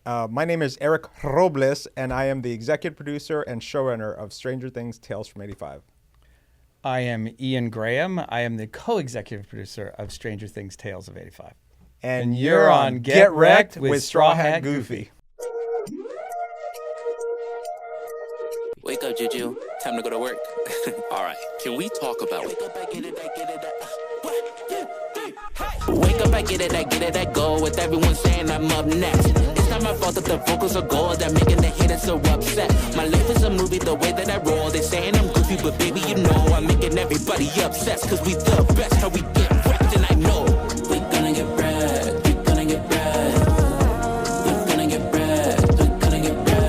My name is Eric Robles, and I am the executive producer and showrunner of Stranger Things Tales from '85. I am Ian Graham. I am the co-executive producer of Stranger Things Tales of '85. And you're on Get Wrecked with Straw Hat Goofy. Wake up, Juju. Time to go to work. All right, can we talk about Wake up, I get it, I get it, 1, 2, 3, hey. Wake up, I get it, I go with everyone saying I'm up next. It's not my fault that the vocals are gold, I'm making the haters so upset. My life is a movie, the way that I roll. They saying I'm goofy, but baby, you know I'm making everybody obsessed. Cause we the best, how we get wrecked, and I know we gonna get wrecked, we gonna get wrecked. We gonna get wrecked, we gonna get wrecked.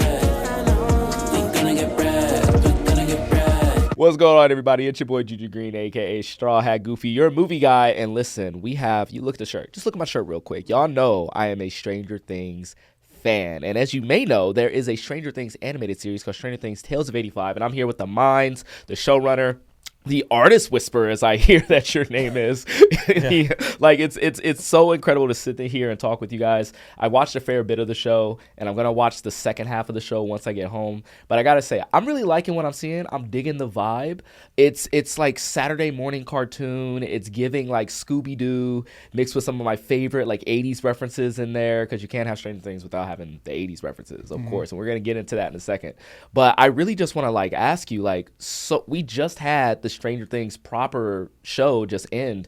We gonna get wrecked, we gonna get wrecked. What's going on, everybody? It's your boy Juju Green, aka Straw Hat Goofy, your movie guy. And listen, you look at the shirt. Just look at my shirt real quick. Y'all know I am a Stranger Things fan. And as you may know, there is a Stranger Things animated series called Stranger Things Tales of '85. And I'm here with the minds, the showrunner, the artist whisperer, as I hear that your name is. Yeah. It's so incredible to sit here and talk with you guys. I watched a fair bit of the show, and I'm gonna watch the second half of the show once I get home. But I gotta say, I'm really liking what I'm seeing. I'm digging the vibe. It's like Saturday morning cartoon. It's giving like Scooby-Doo mixed with some of my favorite like 80s references in there, because you can't have Stranger Things without having the 80s references, of course. And we're gonna get into that in a second. But I really just want to like ask you, like, so we just had the Stranger Things proper show just end,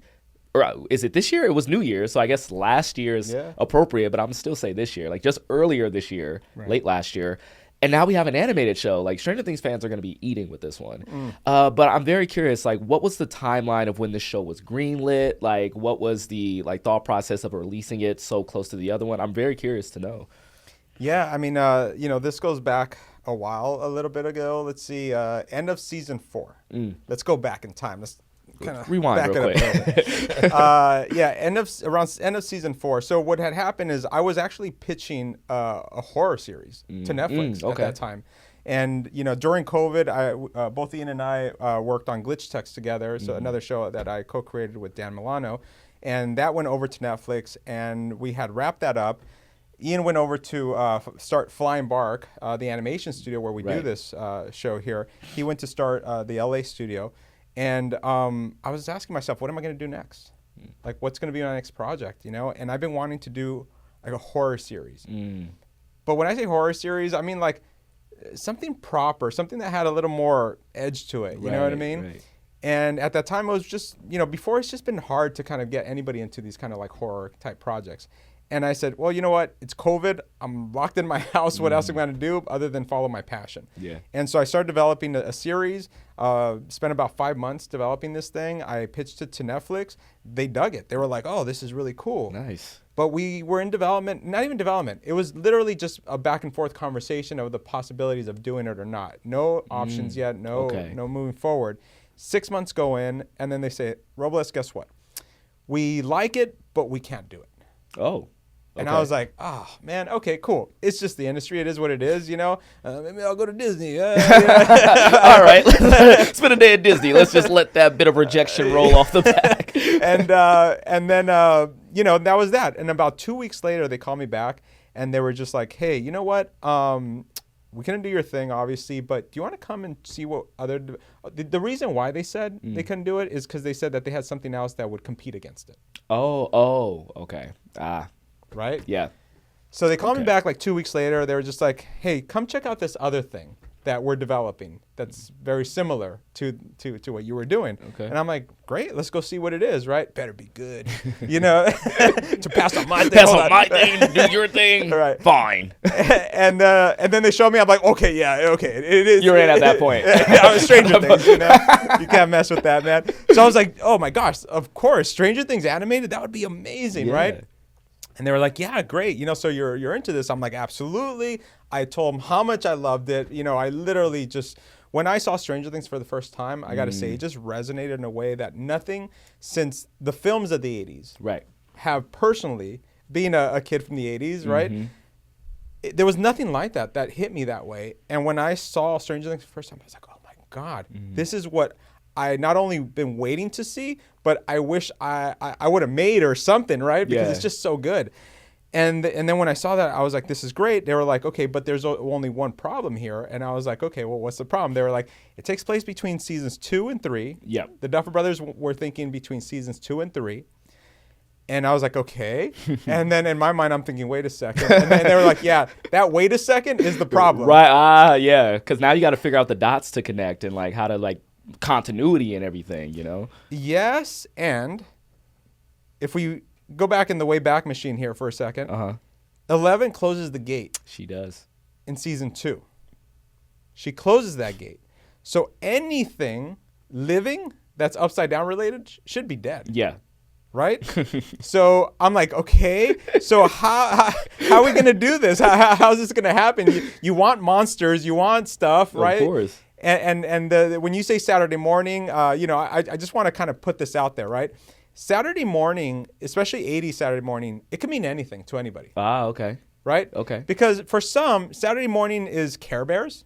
or is it this year? It was New Year's, so I guess last year is appropriate, but I'm still say this year, like just earlier this year, late last year, and now we have an animated show. Like Stranger Things fans are going to be eating with this one. But I'm very curious, like, what was the timeline of when this show was greenlit? Like, what was the like thought process of releasing it so close to the other one? I'm very curious to know. Yeah, I mean, this goes back a little bit ago. Let's see, end of season 4. Let's go back in time. Let's kind of rewind real quick. Around end of season 4. So what had happened is I was actually pitching a horror series to Netflix at that time. And, during COVID, both Ian and I worked on Glitch Text together, so another show that I co-created with Dan Milano. And that went over to Netflix, and we had wrapped that up. Ian went over to start Flying Bark, the animation studio where we do this show here. He went to start the LA studio. And I was asking myself, what am I going to do next? Like, what's going to be my next project, And I've been wanting to do like a horror series. But when I say horror series, I mean like something proper, something that had a little more edge to it. You know what I mean? Right. And at that time, it was just, before it's just been hard to kind of get anybody into these kind of like horror type projects. And I said, well, you know what? It's COVID. I'm locked in my house. What else am I going to do other than follow my passion? Yeah. And so I started developing a series, spent about 5 months developing this thing. I pitched it to Netflix. They dug it. They were like, oh, this is really cool. Nice. But we were in development, not even development. It was literally just a back and forth conversation of the possibilities of doing it or not. No options yet. No moving forward. 6 months go in, and then they say, Robles, guess what? We like it, but we can't do it. Oh. And I was like, oh, man, okay, cool. It's just the industry. It is what it is, Maybe I'll go to Disney. All right. Spend a day at Disney. Let's just let that bit of rejection roll off the back. And then, that was that. And about 2 weeks later, they called me back, and they were just like, hey, you know what? We couldn't do your thing, obviously, but do you want to come and see what other... The reason why they said they couldn't do it is because they said that they had something else that would compete against it. Oh, okay. Right? Yeah. So they called me back like 2 weeks later. They were just like, hey, come check out this other thing that we're developing that's very similar to what you were doing. Okay. And I'm like, great, let's go see what it is, right? Better be good, to pass on my thing. Pass on my thing, do your thing. Right. Fine. And then they showed me, I'm like, okay, it is. You're in at that point. I was Stranger Things, You can't mess with that, man. So I was like, oh my gosh, of course, Stranger Things animated, that would be amazing, right? And they were like, yeah, great. So you're into this. I'm like, absolutely. I told them how much I loved it. I literally just, when I saw Stranger Things for the first time, I got to say, it just resonated in a way that nothing since the films of the 80s have personally, being a kid from the 80s, right? There was nothing like that hit me that way. And when I saw Stranger Things for the first time, I was like, oh my God, this is what I not only been waiting to see, but I wish I would have made or something, right? Because it's just so good. And then when I saw that, I was like, this is great. They were like, okay, but there's only one problem here. And I was like, okay, well, what's the problem? They were like, it takes place between seasons 2 and 3. Yep. The Duffer Brothers were thinking between seasons 2 and 3. And I was like, okay. And then in my mind, I'm thinking, wait a second. And then they were like, yeah, that wait a second is the problem. Right. Yeah. Because now you got to figure out the dots to connect and like how to like continuity and everything, you know? Yes. And if we go back in the way back machine here for a second, 11 closes the gate. She does. In season 2. She closes that gate. So anything living that's upside down related should be dead. Yeah. Right? So I'm like, okay, so how are we going to do this? How's this going to happen? You want monsters, you want stuff, right? Of course. And when you say Saturday morning, I just want to kind of put this out there, right? Saturday morning, especially 80s Saturday morning, it can mean anything to anybody. Ah, okay. Right? Okay. Because for some, Saturday morning is Care Bears.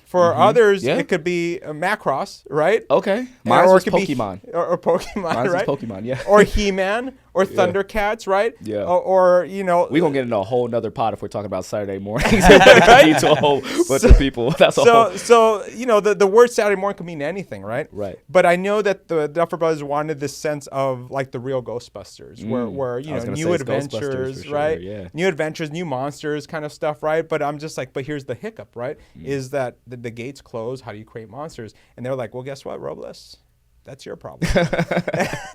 For others, Yeah. it could be Macross, right? Okay. Mine was Pokemon. Or Pokemon, Mine right? was Pokemon, yeah. Or He-Man, or Thundercats, right? Yeah. Or We're going to get into a whole nother pod if we're talking about Saturday mornings. Right? To a whole bunch of people. That's a whole... So the word Saturday morning can mean anything, right? Right. But I know that the Duffer Brothers wanted this sense of like the real Ghostbusters, where new adventures, sure, right? yeah. New adventures, new monsters kind of stuff, right? But I'm just like, but here's the hiccup, right? Is that the gates close. How do you create monsters? And they're like, well, guess what, Robles? That's your problem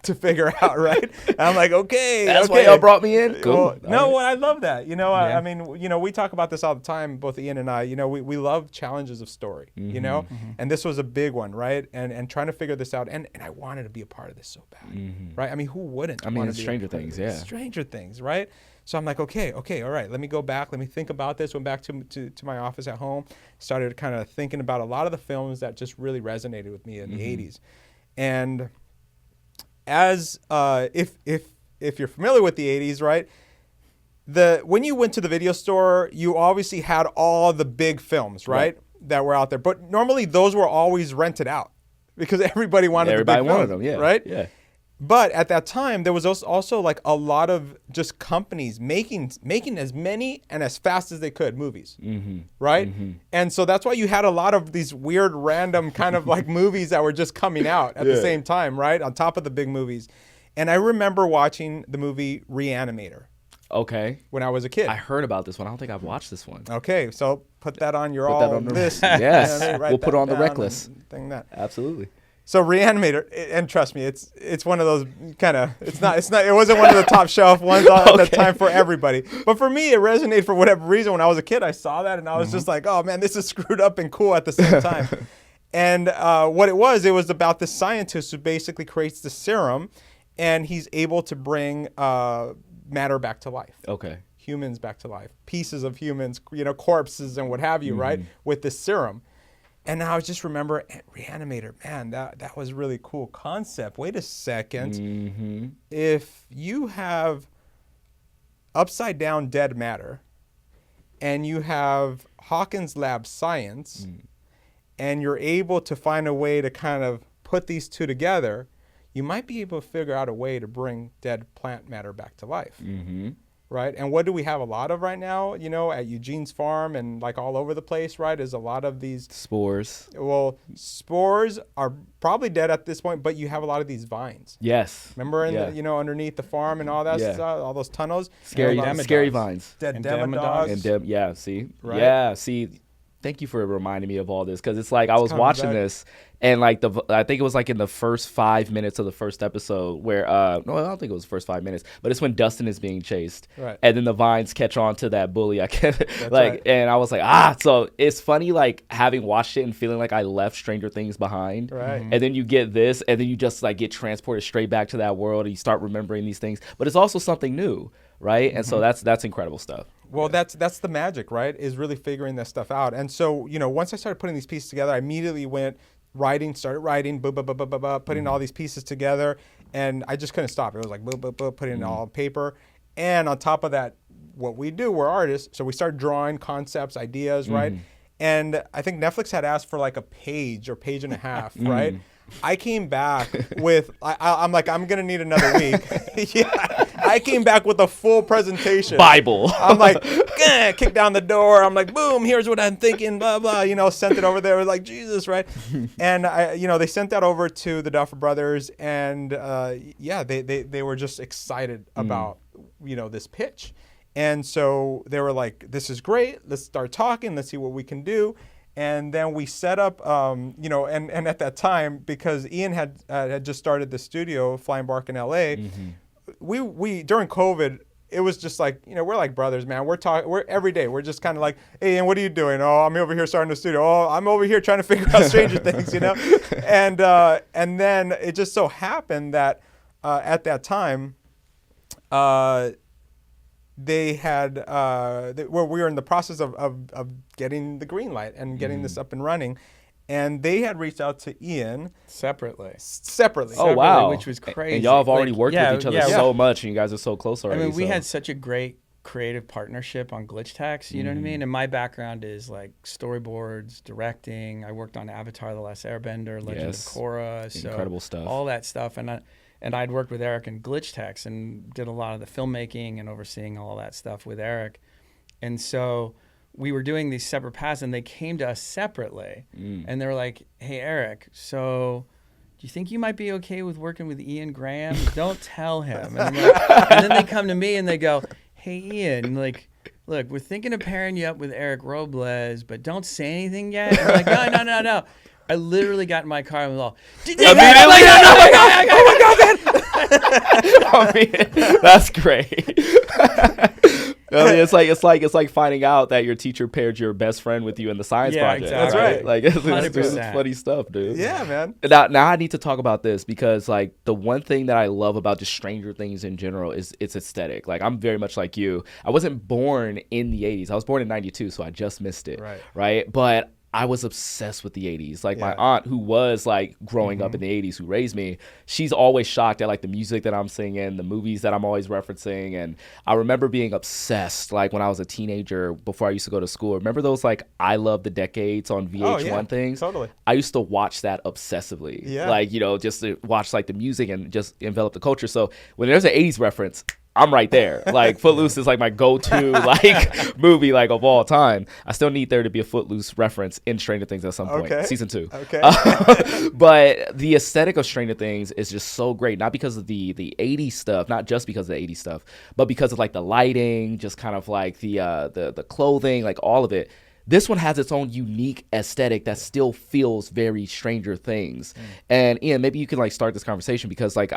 to figure out, right? And I'm like, okay. That's why y'all brought me in? Cool. Well, I love that. I mean, we talk about this all the time, both Ian and I. We love challenges of story, and this was a big one, right? And trying to figure this out. And I wanted to be a part of this so bad, right? I mean, who wouldn't? I mean, it's Stranger Things, yeah. Stranger Things, right? So I'm like, okay, all right, let me go back. Let me think about this. Went back to my office at home, started kind of thinking about a lot of the films that just really resonated with me in the 80s. And as if you're familiar with the 80s, right? When you went to the video store, you obviously had all the big films, right? That were out there. But normally those were always rented out because everybody wanted the big films, them, yeah. Right? Yeah. But at that time, there was also like a lot of just companies making as many and as fast as they could movies, right? And so that's why you had a lot of these weird, random kind of like movies that were just coming out at the same time, right? On top of the big movies. And I remember watching the movie Reanimator. Okay. When I was a kid. I heard about this one. I don't think I've watched this one. Okay, so put that on your list. Yes, Write we'll put it on the down rec list. Thing that. Absolutely. So Reanimator, and trust me, it's one of those kind of it wasn't one of the top shelf ones at the time for everybody. But for me, it resonated for whatever reason. When I was a kid, I saw that and I was just like, oh man, this is screwed up and cool at the same time. And what it was about this scientist who basically creates the serum, and he's able to bring matter back to life. Okay. Humans back to life, pieces of humans, corpses and what have you, right? With this serum. And I just remember Reanimator, man, that was a really cool concept. Wait a second. If you have upside down dead matter and you have Hawkins lab science and you're able to find a way to kind of put these two together, you might be able to figure out a way to bring dead plant matter back to life. Right? And what do we have a lot of right now, at Eugene's farm and like all over the place, right? Is a lot of these spores. Well, spores are probably dead at this point, but you have a lot of these vines. Yes. Remember the, underneath the farm and all that stuff, all those tunnels? Scary vines. Dead demodogs. Yeah, see? Right? Yeah, see. Thank you for reminding me of all this because it's like I was watching this and like I think it was like in the first 5 minutes of the first episode where no, I don't think it was the first 5 minutes, but it's when Dustin is being chased, right? And then the vines catch on to that bully. Right. And I was like, so it's funny like having watched it and feeling like I left Stranger Things behind, right? And then you get this, and then you just like get transported straight back to that world, and you start remembering these things, but it's also something new, right? And so that's incredible stuff. Well, that's the magic, right? Is really figuring this stuff out. And so, once I started putting these pieces together, I immediately started writing, putting all these pieces together, and I just couldn't stop. It was like, putting it all on paper. And on top of that, what we do, we're artists, so we start drawing concepts, ideas, right? And I think Netflix had asked for like a page or page and a half, right? I came back with, I'm like, I'm going to need another week. Yeah, I came back with a full presentation. Bible. I'm like, kick down the door. I'm like, boom, here's what I'm thinking, blah, blah, sent it over there. Like, Jesus, right? And, they sent that over to the Duffer Brothers. And, they were just excited about, this pitch. And so they were like, this is great. Let's start talking. Let's see what we can do. And then we set up, and at that time, because Ian had just started the studio, Flying Bark in LA, we during COVID, it was just like, we're like brothers, man. We're every day. We're just kind of like, hey, Ian, what are you doing? Oh, I'm over here starting the studio. Oh, I'm over here trying to figure out Stranger Things, And then it just so happened that at that time, they had we were in the process of getting the green light and getting this up and running, and they had reached out to Ian separately. Oh wow, which was crazy. And y'all have already worked with each other so much, and you guys are so close already. I mean, we had such a great creative partnership on Glitch Tax, you know what I mean? And my background is like storyboards, directing. I worked on Avatar: The Last Airbender, Legend of Korra, so incredible stuff, all that stuff, and I'd worked with Eric in Glitch Tex and did a lot of the filmmaking and overseeing all that stuff with Eric. And so we were doing these separate paths, and they came to us separately. And they were like, hey, Eric, so do you think you might be okay with working with Ian Graham? Don't tell him. And, I'm like, and then they come to me and they go, hey, Ian, like, look, we're thinking of pairing you up with Eric Robles, but don't say anything yet. And I'm like, no. I literally got in my car and was all, oh my God, man. I mean, that's great. I mean, it's like finding out that your teacher paired your best friend with you in the science project. Exactly. That's right. Like it's funny stuff, dude. Yeah, man. Now I need to talk about this because like the one thing that I love about just Stranger Things in general is its aesthetic. Like I'm very much like you. I wasn't born in the 80s. I was born in 92, so I just missed it. Right. But I was obsessed with the 80s. Like my aunt, who was like growing up in the 80s, who raised me, she's always shocked at like the music that I'm singing, the movies that I'm always referencing. And I remember being obsessed like when I was a teenager before I used to go to school. Remember those like I Love the Decades on VH1 things? Totally. I used to watch that obsessively. Yeah. Like, just to watch like the music and just envelop the culture. So when there's an 80s reference, I'm right there. Like Footloose is like my go-to like movie like of all time. I still need there to be a Footloose reference in Stranger Things at some point. Season 2. Okay. But the aesthetic of Stranger Things is just so great. Not because of the 80s stuff, not just because of the 80s stuff, but because of like the lighting, just kind of like the clothing, like all of it. This one has its own unique aesthetic that still feels very Stranger Things. And Ian, maybe you can like start this conversation because like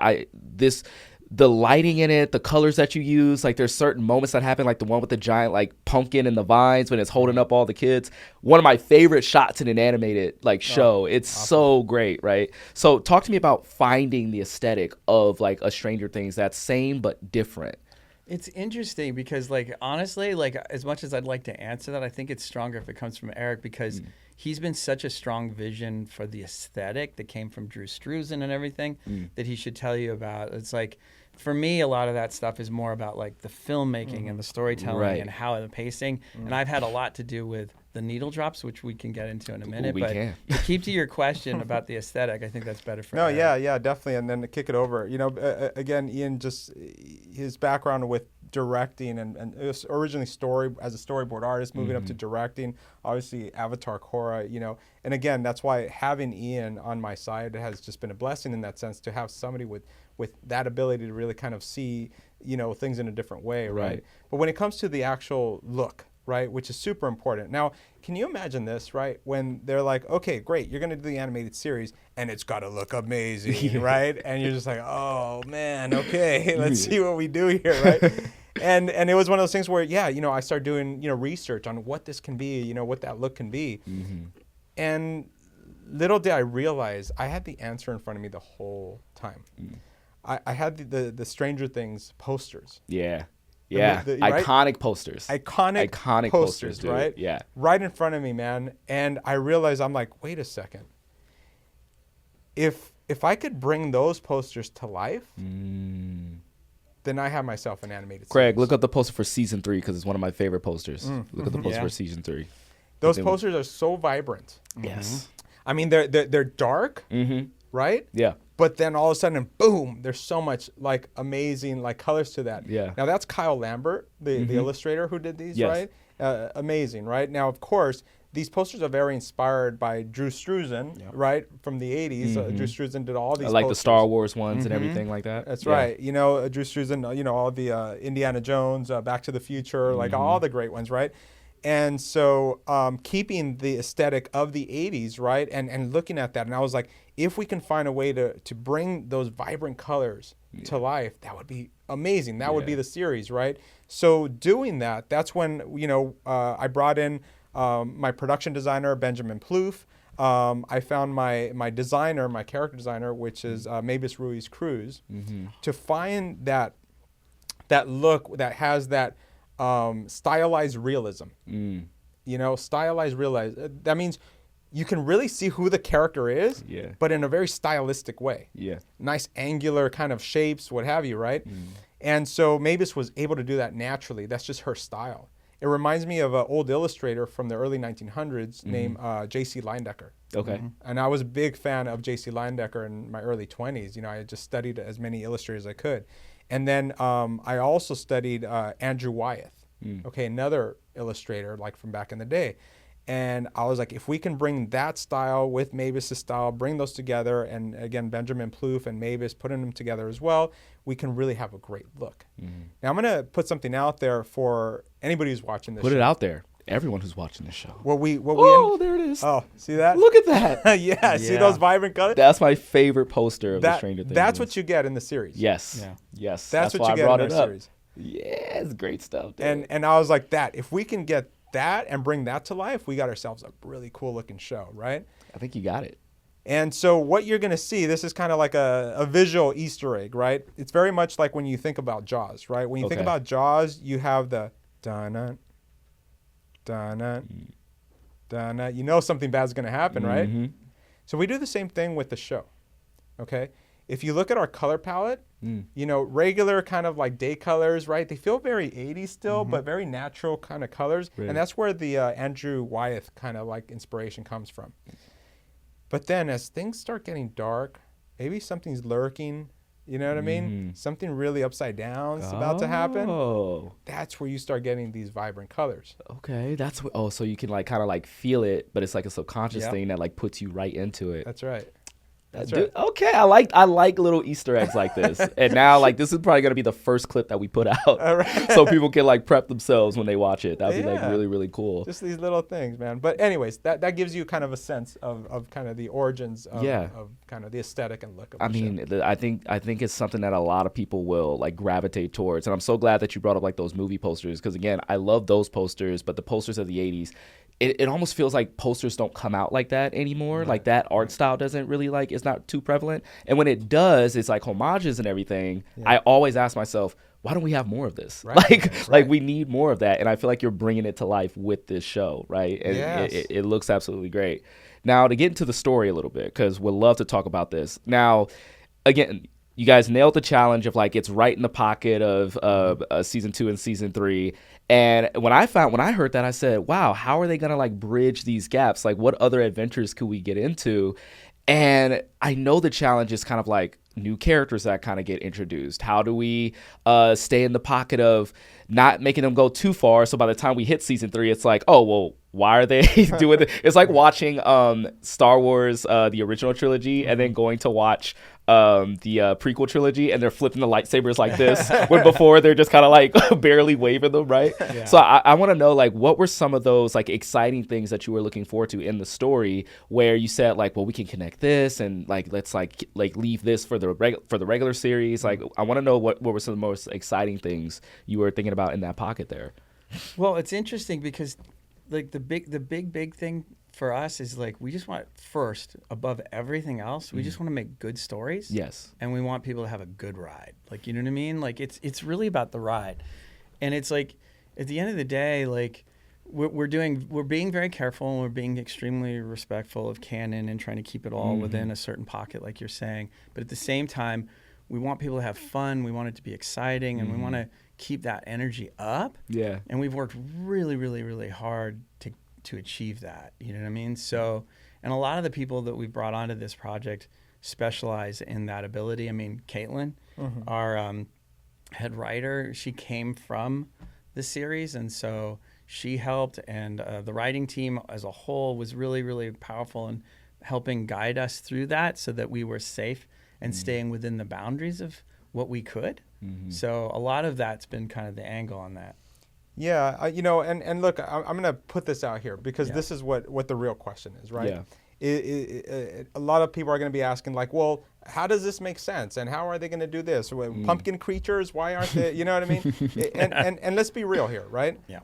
the lighting in it, the colors that you use, like there's certain moments that happen, like the one with the giant like pumpkin and the vines when it's holding up all the kids. One of my favorite shots in an animated like show. It's awesome. So great, right? So talk to me about finding the aesthetic of like a Stranger Things that's same but different. It's interesting because like honestly, like as much as I'd like to answer that, I think it's stronger if it comes from Eric because he's been such a strong vision for the aesthetic that came from Drew Struzan and everything that he should tell you about. It's like, for me, a lot of that stuff is more about like the filmmaking and the storytelling and how the pacing. And I've had a lot to do with the needle drops, which we can get into in a minute. But to keep to your question about the aesthetic, I think that's better for Eric. Yeah, definitely. And then to kick it over, again, Ian, just his background with directing and it was originally as a storyboard artist, moving up to directing, obviously Avatar, Korra, and again, that's why having Ian on my side has just been a blessing in that sense, to have somebody with that ability to really kind of see, things in a different way, right? But when it comes to the actual look, right, which is super important. Now, can you imagine this, right? When they're like, okay, great, you're going to do the animated series, and it's got to look amazing, right? And you're just like, oh, man, okay, let's see what we do here, right? And it was one of those things where, I started doing, research on what this can be, what that look can be. And little did I realize I had the answer in front of me the whole time. I had the Stranger Things posters. Yeah. Iconic posters. Iconic posters, dude. Right? Yeah. Right in front of me, man. And I realized, I'm like, wait a second. If I could bring those posters to life, then I have myself an animated Craig, series. look up the poster for season 3 because it's one of my favorite posters. Look at the poster for season 3. Those posters are so vibrant. Yes. I mean, they're dark, right? Yeah. But then all of a sudden, boom, there's so much like amazing like colors to that. Yeah. Now that's Kyle Lambert, the illustrator who did these, Yes. right? Amazing, right? Now, of course, these posters are very inspired by Drew Struzan, right, from the 80s. Drew Struzan did all these Like posters. the Star Wars ones and everything like that. That's right. You know, Drew Struzan, you know, all the Indiana Jones, Back to the Future, like all the great ones, right? And so keeping the aesthetic of the 80s, right, and looking at that, and I was like, if we can find a way to bring those vibrant colors to life, that would be amazing. That would be the series, right? So doing that, that's when, you know, I brought in my production designer, Benjamin Plouffe. I found my designer, my character designer, which is Mavis Ruiz Cruz, to find that look that has that stylized realism. You know, stylized realism. That means you can really see who the character is, but in a very stylistic way. Yeah. Nice angular kind of shapes, what have you, right? And so Mavis was able to do that naturally. That's just her style. It reminds me of an old illustrator from the early 1900s named J.C. Leyendecker. Okay. And I was a big fan of J.C. Leyendecker in my early 20s. You know, I just studied as many illustrators as I could. And then I also studied Andrew Wyeth, okay, another illustrator like from back in the day. And I was like, if we can bring that style with Mavis's style, bring those together, and again, Benjamin Plouffe and Mavis putting them together as well, we can really have a great look. Now, I'm going to put something out there for anybody who's watching this show. Put it out there. Everyone who's watching this show. There it is. Oh, see that? Look at that. Yeah, see those vibrant colors? That's my favorite poster of the Stranger Things. That's what you get in the series. Yes. Yeah. Yes. That's what you get in the series. Yeah, it's great stuff. Dude. And I was like, if we can get that and bring that to life, we got ourselves a really cool looking show, right? I think you got it. And so what you're going to see, this is kind of like a visual Easter egg, right? It's very much like when you think about Jaws, right? When you think about Jaws, you have the dun-dun, dun-dun, dun-dun. You know something bad's going to happen, right? So we do the same thing with the show, okay? If you look at our color palette, you know, regular kind of like day colors, right? They feel very 80s still, but very natural kind of colors. Right. And that's where the Andrew Wyeth kind of like inspiration comes from. But then as things start getting dark, maybe something's lurking, you know what I mean? Something really upside down is about to happen. That's where you start getting these vibrant colors. Okay, that's what, so you can like kind of like feel it, but it's like a subconscious thing that like puts you right into it. That's right. That's right. Okay, I like little Easter eggs like this. And now like this is probably gonna be the first clip that we put out, so people can like prep themselves when they watch it. That'd be like really, really cool. Just these little things, man. But anyways, that gives you kind of a sense of kind of the origins of kind of the aesthetic and look of the show. I think it's something that a lot of people will like gravitate towards. And I'm so glad that you brought up like those movie posters, because again, I love those posters, but the posters of the 80s, it almost feels like posters don't come out like that anymore. Right. Like that art style doesn't really like, it's not too prevalent. And when it does, it's like homages and everything. Yeah. I always ask myself, why don't we have more of this? Right. Like we need more of that. And I feel like you're bringing it to life with this show, right? And it looks absolutely great. Now to get into the story a little bit, because we'd love to talk about this. Now, again, you guys nailed the challenge of like it's right in the pocket of season 2 and season 3. And when I heard that, I said, wow, how are they going to like bridge these gaps? Like what other adventures could we get into? And I know the challenge is kind of like new characters that kind of get introduced. How do we stay in the pocket of not making them go too far? So by the time we hit season 3, it's like, oh, well, why are they doing it? It's like watching Star Wars, the original trilogy, and then going to watch the prequel trilogy, and they're flipping the lightsabers like this, when before they're just kind of like barely waving them, right? Yeah. So I want to know, like, what were some of those like exciting things that you were looking forward to in the story, where you said like, well, we can connect this, and like let's like leave this for the regular series. Like, I want to know what were some of the most exciting things you were thinking about in that pocket there. Well, it's interesting because like the big thing for us is like we just want first above everything else, we just want to make good stories. Yes. And we want people to have a good ride. Like, you know what I mean? Like it's really about the ride. And it's like at the end of the day, like we're being very careful, and we're being extremely respectful of canon and trying to keep it all within a certain pocket, like you're saying. But at the same time, we want people to have fun, we want it to be exciting, and we want to keep that energy up. Yeah. And we've worked really, really, really hard to achieve that. You know what I mean? So, and a lot of the people that we brought onto this project specialize in that ability. I mean, Caitlin, our head writer, she came from the series, and so she helped, and the writing team as a whole was really, really powerful in helping guide us through that so that we were safe and staying within the boundaries of what we could. So a lot of that's been kind of the angle on that. Yeah, and look, I'm going to put this out here because this is what the real question is, right? Yeah. A lot of people are going to be asking, like, well, how does this make sense? And how are they going to do this? Pumpkin creatures, why aren't they, you know what I mean? and let's be real here, right? Yeah.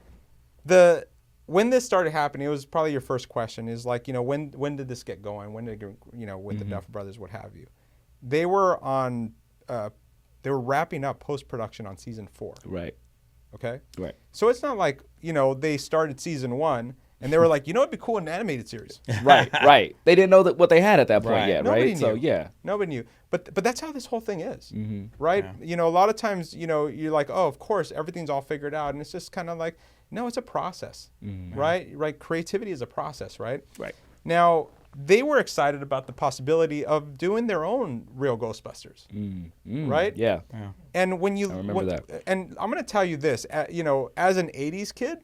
When this started happening, it was probably your first question is like, when did this get going? When did it, with the Duff brothers, what have you? They were wrapping up post-production on season 4. Right. Okay? Right. So it's not like, they started season 1 and they were like, it'd be cool in an animated series. Right. They didn't know what they had at that point yet, Nobody right? knew. So, yeah. Nobody knew. But that's how this whole thing is, right? Yeah. A lot of times, you're like, oh, of course, everything's all figured out. And it's just kind of like, no, it's a process, right? Right. Creativity is a process, right? Right. Now, they were excited about the possibility of doing their own real Ghostbusters, right? Yeah. And when I remember that. And I'm going to tell you this, as an 80s kid,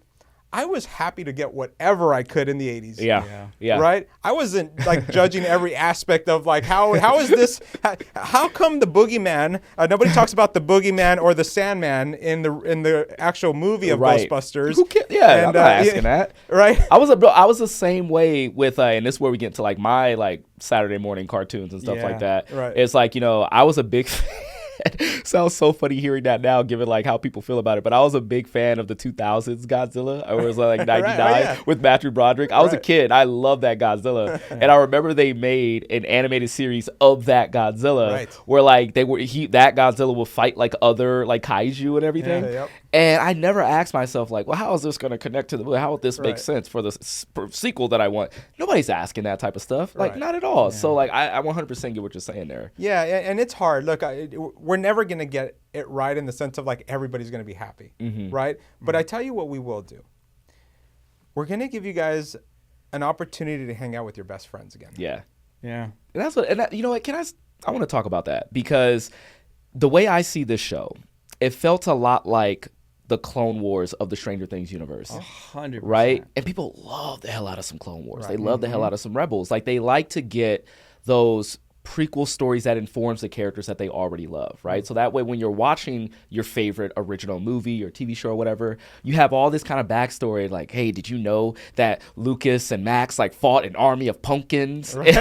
I was happy to get whatever I could in the 80s. Yeah. Right? I wasn't like judging every aspect of like how is this how come the boogeyman nobody talks about the boogeyman or the Sandman in the actual movie of Ghostbusters. Who cares? Yeah, I'm not asking that. Right? I was the same way with and this is where we get into like my like Saturday morning cartoons and stuff like that. Right. It's like, I was a big sounds so funny hearing that now, given like how people feel about it. But I was a big fan of the 2000s Godzilla. I was like 99 with Matthew Broderick. I was a kid. I loved that Godzilla, and I remember they made an animated series of that Godzilla, where like that Godzilla will fight like other like kaiju and everything. And I never asked myself like, well, how is this going to connect to how would this make sense for the sequel that I want? Nobody's asking that type of stuff, like not at all. So like I 100% get what you're saying there. Yeah, and it's hard. Look, we're never going to get it right in the sense of like everybody's going to be happy, right? But I tell you what we will do. We're going to give you guys an opportunity to hang out with your best friends again. Yeah. Yeah. And that's what, you know what, I want to talk about that because the way I see this show, it felt a lot like the Clone Wars of the Stranger Things universe. 100%. Right? And people love the hell out of some Clone Wars. They love the hell out of some Rebels. Like they like to get those prequel stories that informs the characters that they already love, right? So that way when you're watching your favorite original movie or TV show or whatever, you have all this kind of backstory like, hey, did you know that Lucas and Max like fought an army of pumpkins in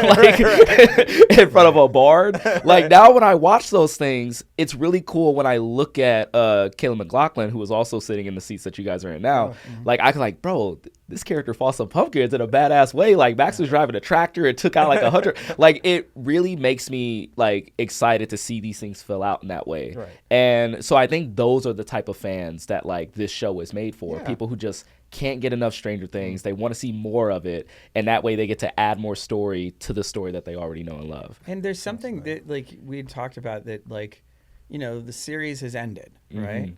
front of a bard? Like now when I watch those things, it's really cool when I look at Caleb McLaughlin, who is also sitting in the seats that you guys are in now. Like I can like, bro, this character fought some pumpkins in a badass way. Like Max was driving a tractor and took out like 100. Like it really makes me like excited to see these things fill out in that way. Right. And so I think those are the type of fans that like this show is made for. People who just can't get enough Stranger Things. They want to see more of it, and that way they get to add more story to the story that they already know and love. And there's something that like we had talked about that like, the series has ended, right?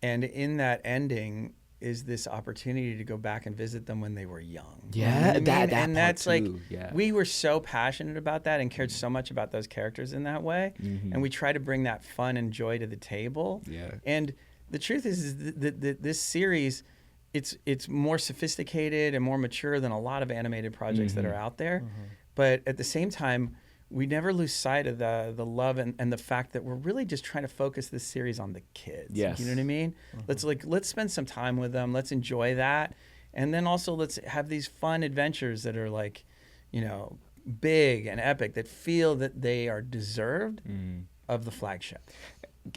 And in that ending is this opportunity to go back and visit them when they were young. Yeah, you know that and that's too. like we were so passionate about that and cared so much about those characters in that way, and we try to bring that fun and joy to the table. And the truth is that this series, it's more sophisticated and more mature than a lot of animated projects that are out there, but at the same time, we never lose sight of the love and the fact that we're really just trying to focus this series on the kids. Yes. You know what I mean? Let's spend some time with them. Let's enjoy that. And then also let's have these fun adventures that are like, big and epic that feel that they are deserved of the flagship.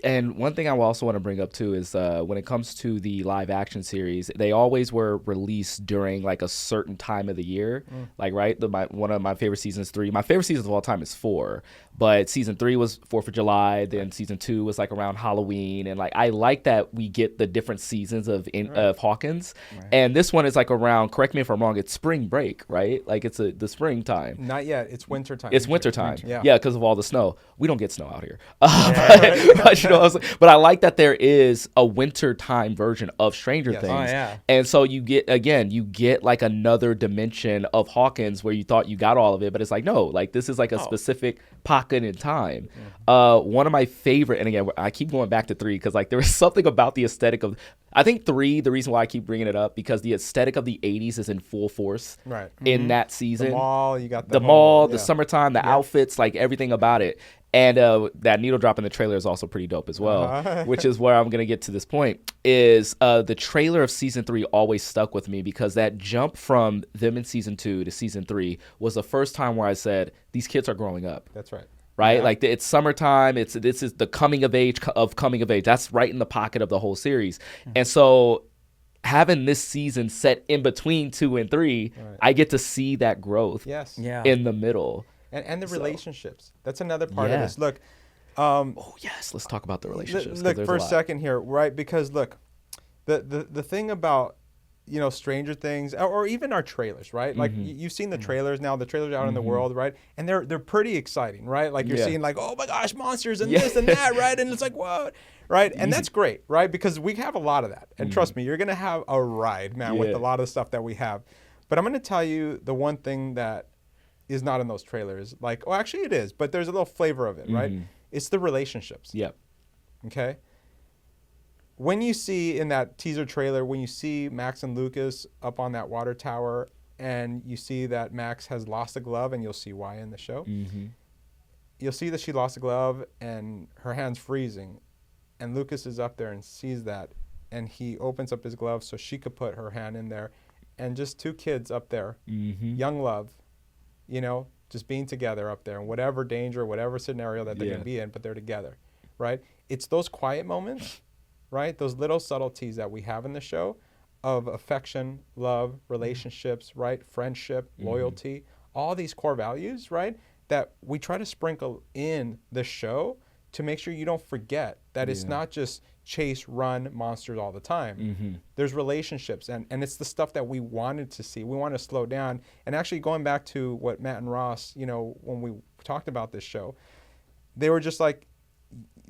And one thing I also want to bring up too is when it comes to the live action series, they always were released during like a certain time of the year. Like one of my favorite seasons, 3. My favorite seasons of all time is 4, but season 3 was 4th of July. Then season 2 was like around Halloween, and like I like that we get the different seasons of Hawkins. And this one is like around. Correct me if I'm wrong. It's spring break, right? Like it's the springtime. Not yet. It's winter time. It's winter time. Yeah, because of all the snow. We don't get snow out here. But You know what I'm saying? But I like that there is a wintertime version of Stranger Things. Oh, yeah. And so you get like another dimension of Hawkins where you thought you got all of it, but it's like, no, like this is like a specific pocket in time. One of my favorite, and again, I keep going back to 3 because like there was something about the aesthetic of, I think 3, the reason why I keep bringing it up, because the aesthetic of the 80s is in full force in that season. The mall, you got the mall, the summertime, the outfits, like everything about it. And that needle drop in the trailer is also pretty dope as well, which is where I'm going to get to this point, is the trailer of season 3 always stuck with me because that jump from them in season 2 to season 3 was the first time where I said, these kids are growing up. That's right. Right? Yeah. Like it's summertime. This is the coming of age. That's right in the pocket of the whole series. And so having this season set in between 2 and 3, I get to see that growth in the middle. And the relationships. That's another part of this. Look. Let's talk about the relationships. Look, for a second here, right? Because look, the thing about, Stranger Things, or even our trailers, right? Like you've seen the trailers now. The trailers out in the world, right? And they're pretty exciting, right? Like you're seeing like, oh my gosh, monsters and this and that, right? And it's like, what? Right? And that's great, right? Because we have a lot of that. And trust me, you're going to have a ride, man, with a lot of stuff that we have. But I'm going to tell you the one thing that is not in those trailers. Like, well, actually it is, but there's a little flavor of it, right? It's the relationships. Yep. Okay? When you see in that teaser trailer, when you see Max and Lucas up on that water tower and you see that Max has lost a glove, and you'll see why in the show, you'll see that she lost a glove and her hand's freezing, and Lucas is up there and sees that, and he opens up his glove so she could put her hand in there, and just 2 kids up there, young love, just being together up there in whatever danger, whatever scenario that they're going to be in, but they're together, right? It's those quiet moments, right? Those little subtleties that we have in the show of affection, love, relationships, right? Friendship, loyalty, all these core values, right? That we try to sprinkle in the show to make sure you don't forget that it's not just chase, run monsters all the time. There's relationships, and it's the stuff that we wanted to see. We want to slow down. And actually going back to what Matt and Ross, when we talked about this show, they were just like,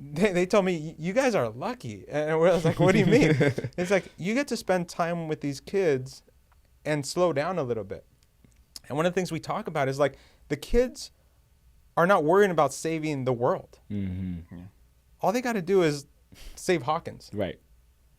they told me, you I are lucky. And I was like, what do you mean? It's like, you get to spend time with these kids and slow down a little bit. And one of the things we talk about is like, the kids are not worrying about saving the world. All they got to do is save Hawkins. Right.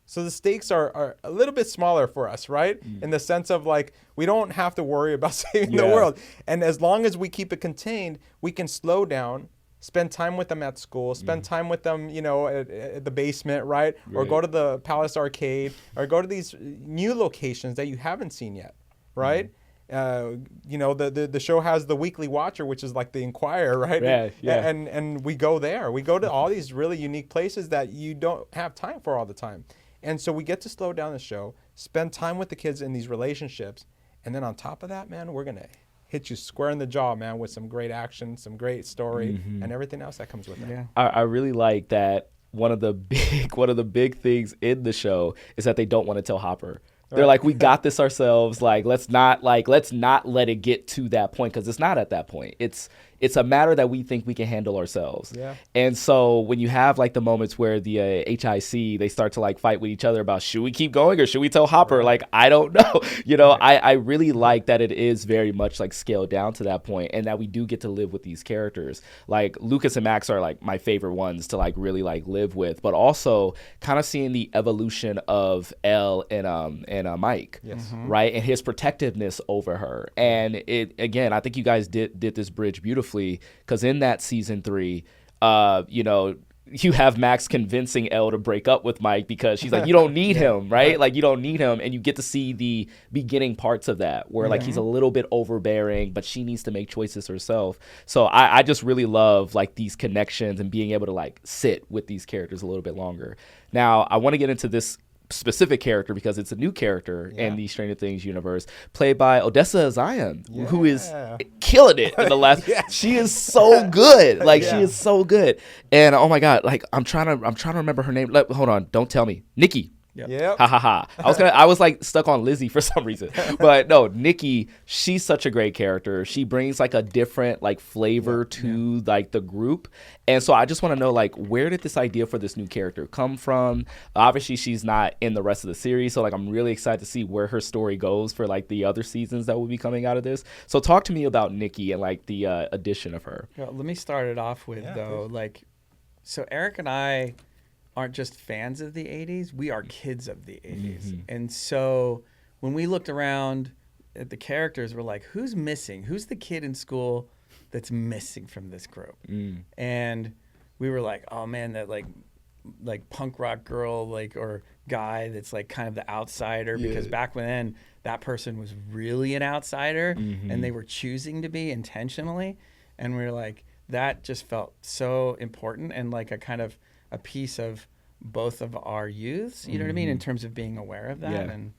So the stakes are a little bit smaller for us, right? In the sense of like, we don't have to worry about saving the world. And as long as we keep it contained, we can slow down, spend time with them at school, spend time with them, at the basement, right? Or go to the Palace Arcade, or go to these new locations that you haven't seen yet, right? The show has the Weekly Watcher, which is like the Inquirer, right? Yeah. And we go there. We go to all these really unique places that you don't have time for all the time. And so we get to slow down the show, spend time with the kids in these relationships, and then on top of that, man, we're gonna hit you square in the jaw, man, with some great action, some great story, and everything else that comes with it. Yeah. I really like that. One of the big things in the show is that they don't want to tell Hopper. They're like, we got this ourselves. Like, let's not let it get to that point, because it's not at that point. It's a matter that we think we can handle ourselves. Yeah. And so when you have like the moments where the HIC, they start to like fight with each other about, should we keep going or should we tell Hopper? Right. Like, I don't know. I really like that it is very much like scaled down to that point, and that we do get to live with these characters. Like Lucas and Max are like my favorite ones to like really like live with, but also kind of seeing the evolution of Elle and Mike, right? And his protectiveness over her. And it, again, I think you guys did this bridge beautifully, because in that season 3, you have Max convincing Elle to break up with Mike because she's like, you don't need him, right? Like, you don't need him. And you get to see the beginning parts of that where like he's a little bit overbearing, but she needs to make choices herself. So I just really love like these connections and being able to like sit with these characters a little bit longer. Now, I want to get into this specific character because it's a new character in the Stranger Things universe, played by Odessa Zion, who is killing it in the last. She is so good. Like she is so good. And oh my god, like I'm trying to remember her name. Hold on, don't tell me. Nikki. Yep. Ha ha ha. I was like stuck on Lizzie for some reason. But no, Nikki, she's such a great character. She brings like a different like flavor to like the group. And so I just want to know, like, where did this idea for this new character come from? Obviously, she's not in the rest of the series. So like I'm really excited to see where her story goes for like the other seasons that will be coming out of this. So talk to me about Nikki and like the addition of her. Let me start it off with like, so Eric and I aren't just fans of the 80s, we are kids of the 80s. And so when we looked around at the characters, we're like, who's missing? Who's the kid in school that's missing from this group? And we were like, oh man, that like punk rock girl like or guy that's like kind of the outsider, because back then that person was really an outsider and they were choosing to be intentionally. And we were like, that just felt so important and like a kind of a piece of both of our youths, you know what I mean, in terms of being aware of that. And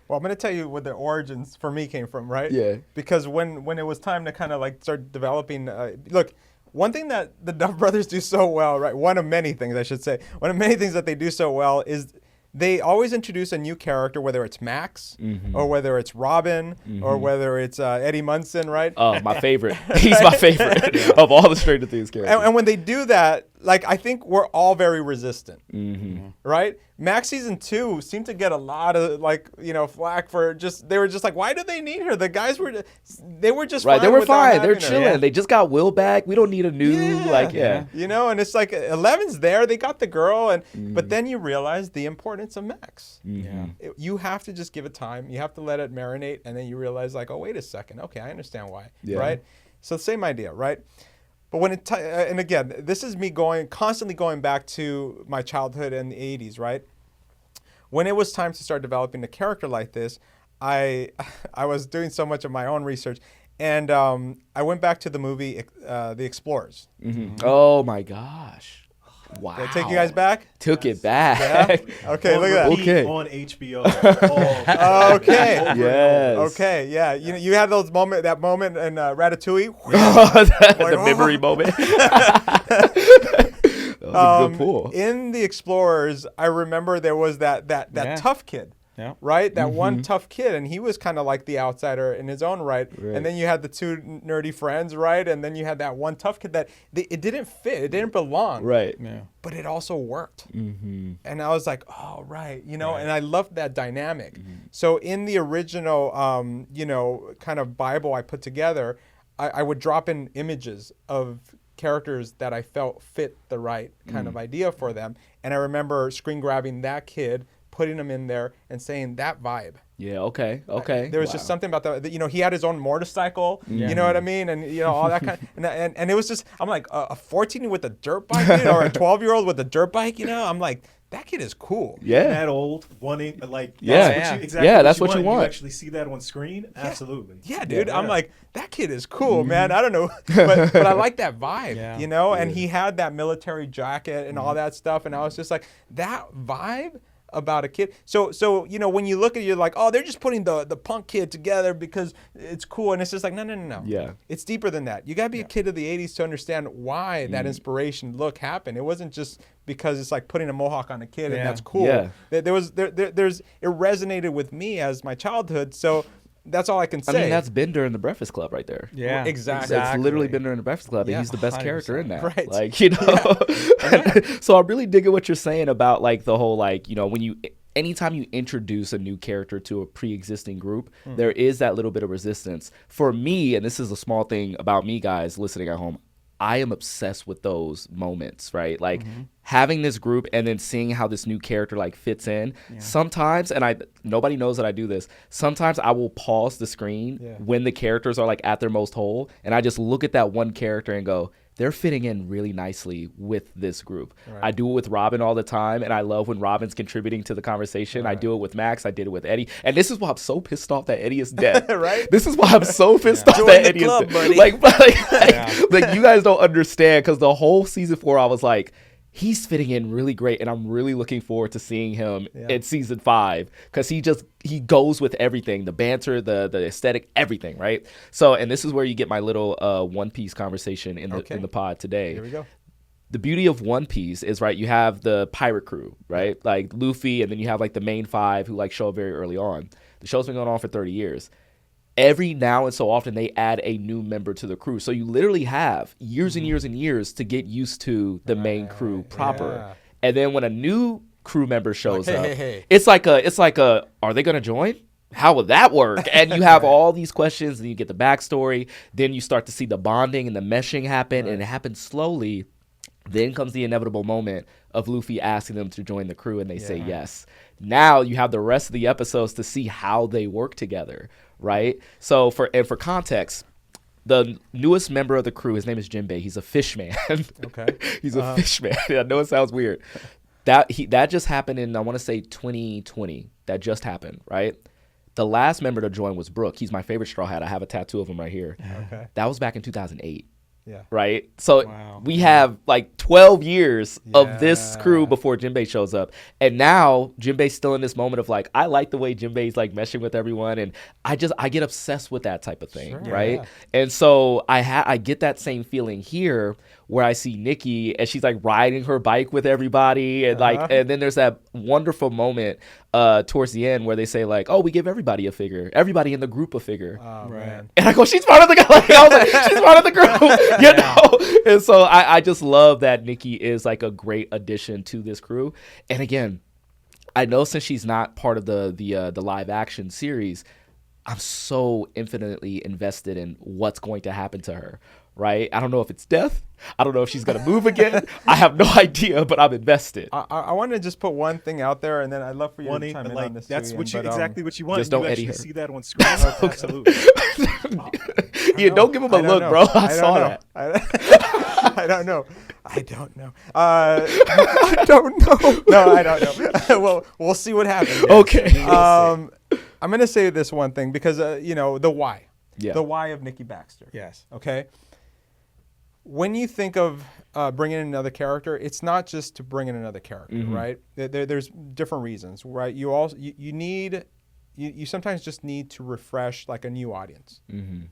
well, I'm going to tell you where the origins for me came from, right? Yeah. Because when it was time to kind of like start developing, look, one thing that the Duff brothers do so well, right? One of many things, I should say. One of many things that they do so well is they always introduce a new character, whether it's Max or whether it's Robin or whether it's Eddie Munson, right? Oh, my favorite. He's my favorite of all the Stranger Things characters. And when they do that, like, I think we're all very resistant, right? Max season 2 seemed to get a lot of like, flack for they were just like, why do they need her? The guys were just right. fine. They were fine. They're her. chilling. Yeah. They just got Will back. We don't need a new and it's like 11's there. They got the girl, and but then you realize the importance of Max. You have to just give it time. You have to let it marinate, and then you realize like, oh, wait a second. Okay, I understand why. Right. So same idea, right? But when and again, this is me constantly going back to my childhood in the 80s, right? When it was time to start developing a character like this, I was doing so much of my own research, and I went back to the movie The Explorers. Oh my gosh. Wow. Did I take you guys back? Took it back. Yeah? Okay, look at that. Okay. On HBO. Okay. Yes. Okay, yeah. You had that moment in Ratatouille. The memory moment. That was a good pull. In The Explorers, I remember there was that tough kid. Yeah. Right? That one tough kid, and he was kind of like the outsider in his own right. And then you had the two nerdy friends, right? And then you had that one tough kid that it didn't fit. It didn't belong. Right. Yeah. But it also worked. And I was like, oh, right. And I loved that dynamic. So in the original, kind of Bible I put together, I would drop in images of characters that I felt fit the right kind of idea for them. And I remember screen grabbing that kid, putting him in there and saying that vibe. Yeah, okay. There was just something about that. He had his own motorcycle, you know what I mean? And, all that kind of, and it was just, I'm like, a 14 with a dirt bike, or a 12-year-old with a dirt bike, I'm like, that kid is cool. Yeah. That old, wanting, like, that's what you want. You actually see that on screen? Absolutely. Yeah, dude. I'm like, that kid is cool, man. I don't know. But I like that vibe, and he had that military jacket and all that stuff. And I was just like, that vibe about a kid. So when you look at it, you're like, oh, they're just putting the punk kid together because it's cool. And it's just like, no. Yeah. It's deeper than that. You got to be a kid of the 80s to understand why that inspiration look happened. It wasn't just because it's like putting a mohawk on a kid and that's cool. Yeah. It resonated with me as my childhood. So that's all I can say. I mean, that's Bender in The Breakfast Club right there. Yeah, exactly. It's literally Bender in The Breakfast Club, and he's the best 100%. character in that. Right. Like, so I'm really digging what you're saying about like the whole like, anytime you introduce a new character to a pre-existing group, there is that little bit of resistance. For me, and this is a small thing about me, guys listening at home, I am obsessed with those moments, right? Like having this group and then seeing how this new character like fits in. Yeah. Sometimes, and nobody knows that I do this, sometimes I will pause the screen when the characters are like at their most whole, and I just look at that one character and go, they're fitting in really nicely with this group. Right. I do it with Robin all the time, and I love when Robin's contributing to the conversation. Right. I do it with Max. I did it with Eddie. And this is why I'm so pissed off that Eddie is dead. Right? This is why I'm so pissed off that Eddie is dead. Buddy. Like, you guys don't understand, because the whole season 4, I was like, he's fitting in really great, and I'm really looking forward to seeing him in season 5, because he goes with everything, the banter, the aesthetic, everything, right? So, and this is where you get my little One Piece conversation in the pod today. Here we go. the beauty of One Piece is, right, you have the pirate crew, right? Like Luffy, and then you have like the main 5 who like show up very early on. The show's been going on for 30 years. Every now and so often they add a new member to the crew. So you literally have years and years and years to get used to the main crew proper. Yeah. And then when a new crew member shows Like, up, hey. it's like a are they going to join? How would that work? And you have all these questions, and you get the backstory. Then you start to see the bonding and the meshing happen, and it happens slowly. Then comes the inevitable moment of Luffy asking them to join the crew, and they say yes. Now you have the rest of the episodes to see how they work together, right? So for context, the newest member of the crew, his name is Jinbei. He's a fish man. Okay. He's a fish man. I know it sounds weird. That just happened in, I want to say 2020. That just happened, right? The last member to join was Brooke. He's my favorite Straw Hat. I have a tattoo of him right here. Okay. That was back in 2008. Yeah. Right? So we have like 12 years of this Yeah. crew before Jinbei shows up. And now Jinbei's still in this moment of like, I like the way Jinbei's like meshing with everyone. And I get obsessed with that type of thing. Sure. Right? Yeah. And so I get that same feeling here where I see Nikki and she's like riding her bike with everybody. And like, and then there's that wonderful moment towards the end where they say like, oh, we give everybody a figure, everybody in the group a figure. Oh, man. And I go, she's part of the like, I was like, she's part of the group, you know. And so I just love that Nikki is like a great addition to this crew. And again, I know since she's not part of the live action series, I'm so infinitely invested in what's going to happen to her. Right? I don't know if it's death. I don't know if she's gonna move again. I have no idea, but I'm invested. I want to just put one thing out there, and then I'd love for you to chime in on this. That's too, what Ian, exactly what you want. just don't you eddy actually her. see that on screen. Absolutely. Yeah, don't give him a look, bro. I saw that. I don't know. I don't know. I don't know. No, I don't know. Well, we'll see what happens. Okay. I'm gonna say this one thing because the why. Yeah. The why of Nikki Baxter. Yes. Okay. When you think of bringing in another character, it's not just to bring in another character, right? There's different reasons, right? You sometimes just need to refresh like a new audience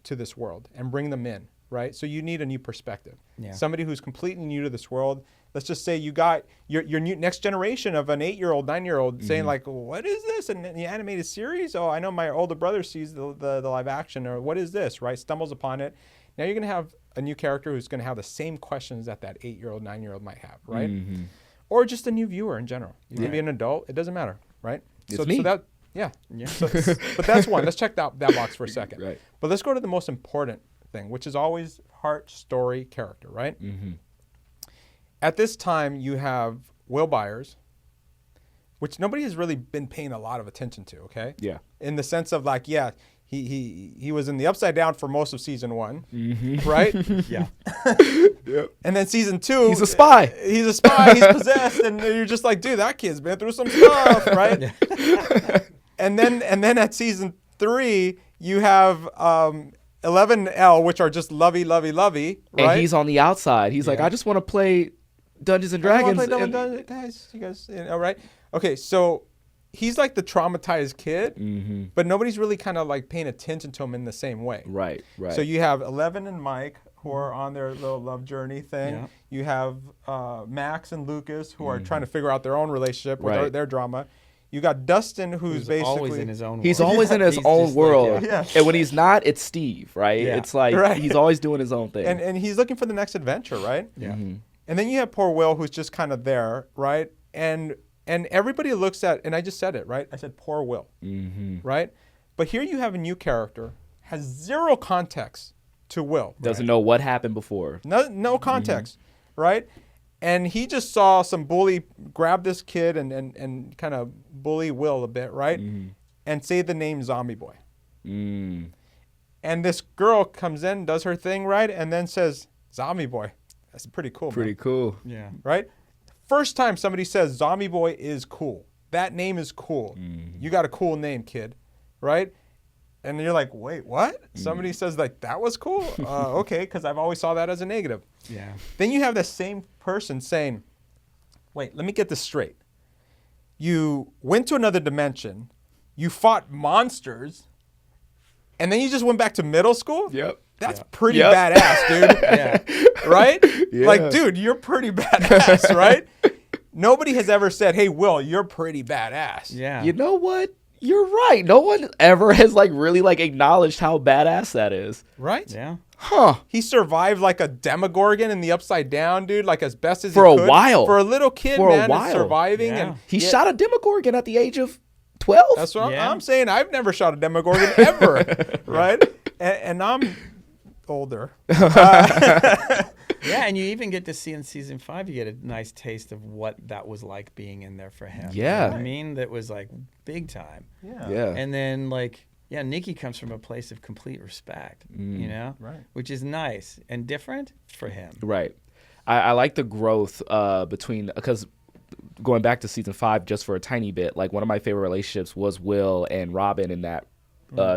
to this world and bring them in, right? So you need a new perspective. Yeah. Somebody who's completely new to this world. Let's just say you got your new next generation of an 8-year-old, 9-year-old saying like, what is this? And the animated series? Oh, I know my older brother sees the live action, or what is this, right? Stumbles upon it. Now you're going to have a new character who's going to have the same questions that 8-year-old, 9-year-old might have, right? Or just a new viewer in general. You can be an adult. It doesn't matter, right? It's me. So that, yeah. But that's one. Let's check that box for a second. Right. But let's go to the most important thing, which is always heart, story, character, right? At this time, you have Will Byers, which nobody has really been paying a lot of attention to, okay? Yeah. In the sense of like, yeah, he was in the Upside Down for most of season 1, right? Yeah. And then season 2, He's a spy. He's a spy. He's possessed, and you're just like, dude, that kid's been through some stuff, right? And then at season 3, you have 11L, which are just lovey, right? And he's on the outside. He's like, I just want to play Dungeons and Dragons. Guys, you guys, right? Okay, so he's like the traumatized kid, but nobody's really kind of like paying attention to him in the same way. Right. So you have 11 and Mike who are on their little love journey thing. Yeah. You have Max and Lucas who are trying to figure out their own relationship with their drama. You got Dustin who's basically always in his own world. He's always in his He's own just world. like, And when he's not, it's Steve, right? Yeah. It's like Right. he's always doing his own thing. and he's looking for the next adventure, right? Yeah. And then you have poor Will who's just kind of there, right? And everybody looks at, and I just said it, right? I said poor Will, right? But here you have a new character, has zero context to Will. Doesn't know what happened before. No context, right? And he just saw some bully grab this kid and kind of bully Will a bit, right? And say the name Zombie Boy. And this girl comes in, does her thing, right? And then says, Zombie Boy. That's pretty cool, Pretty man. cool. Yeah. Right? First time somebody says Zombie Boy is cool. That name is cool. You got a cool name, kid. Right? And you're like, wait, what? Somebody says like, that was cool? Okay, because I've always saw that as a negative. Yeah. Then you have the same person saying, wait, let me get this straight. You went to another dimension, you fought monsters, and then you just went back to middle school? Yep. That's pretty badass, dude. Yeah. Right? Yeah. Like, dude, you're pretty badass, right? Nobody has ever said, hey, Will, you're pretty badass. Yeah. You know what? You're right. No one ever has like really like acknowledged how badass that is. Right? Yeah. Huh. He survived like a Demogorgon in the Upside Down, dude, like as best as For he a could. while. For a little kid, For a man, while. is surviving. Yeah. And He shot a Demogorgon at the age of 12. That's what Yeah. I'm saying. I've never shot a Demogorgon ever, right? And I'm older. Yeah, and you even get to see in season 5, you get a nice taste of what that was like being in there for him. Yeah. You know what I mean? That was like big time. Yeah. And then like, yeah, Nikki comes from a place of complete respect, you know? Right. Which is nice and different for him. Right. I like the growth between, because going back to season 5 just for a tiny bit, like one of my favorite relationships was Will and Robin in that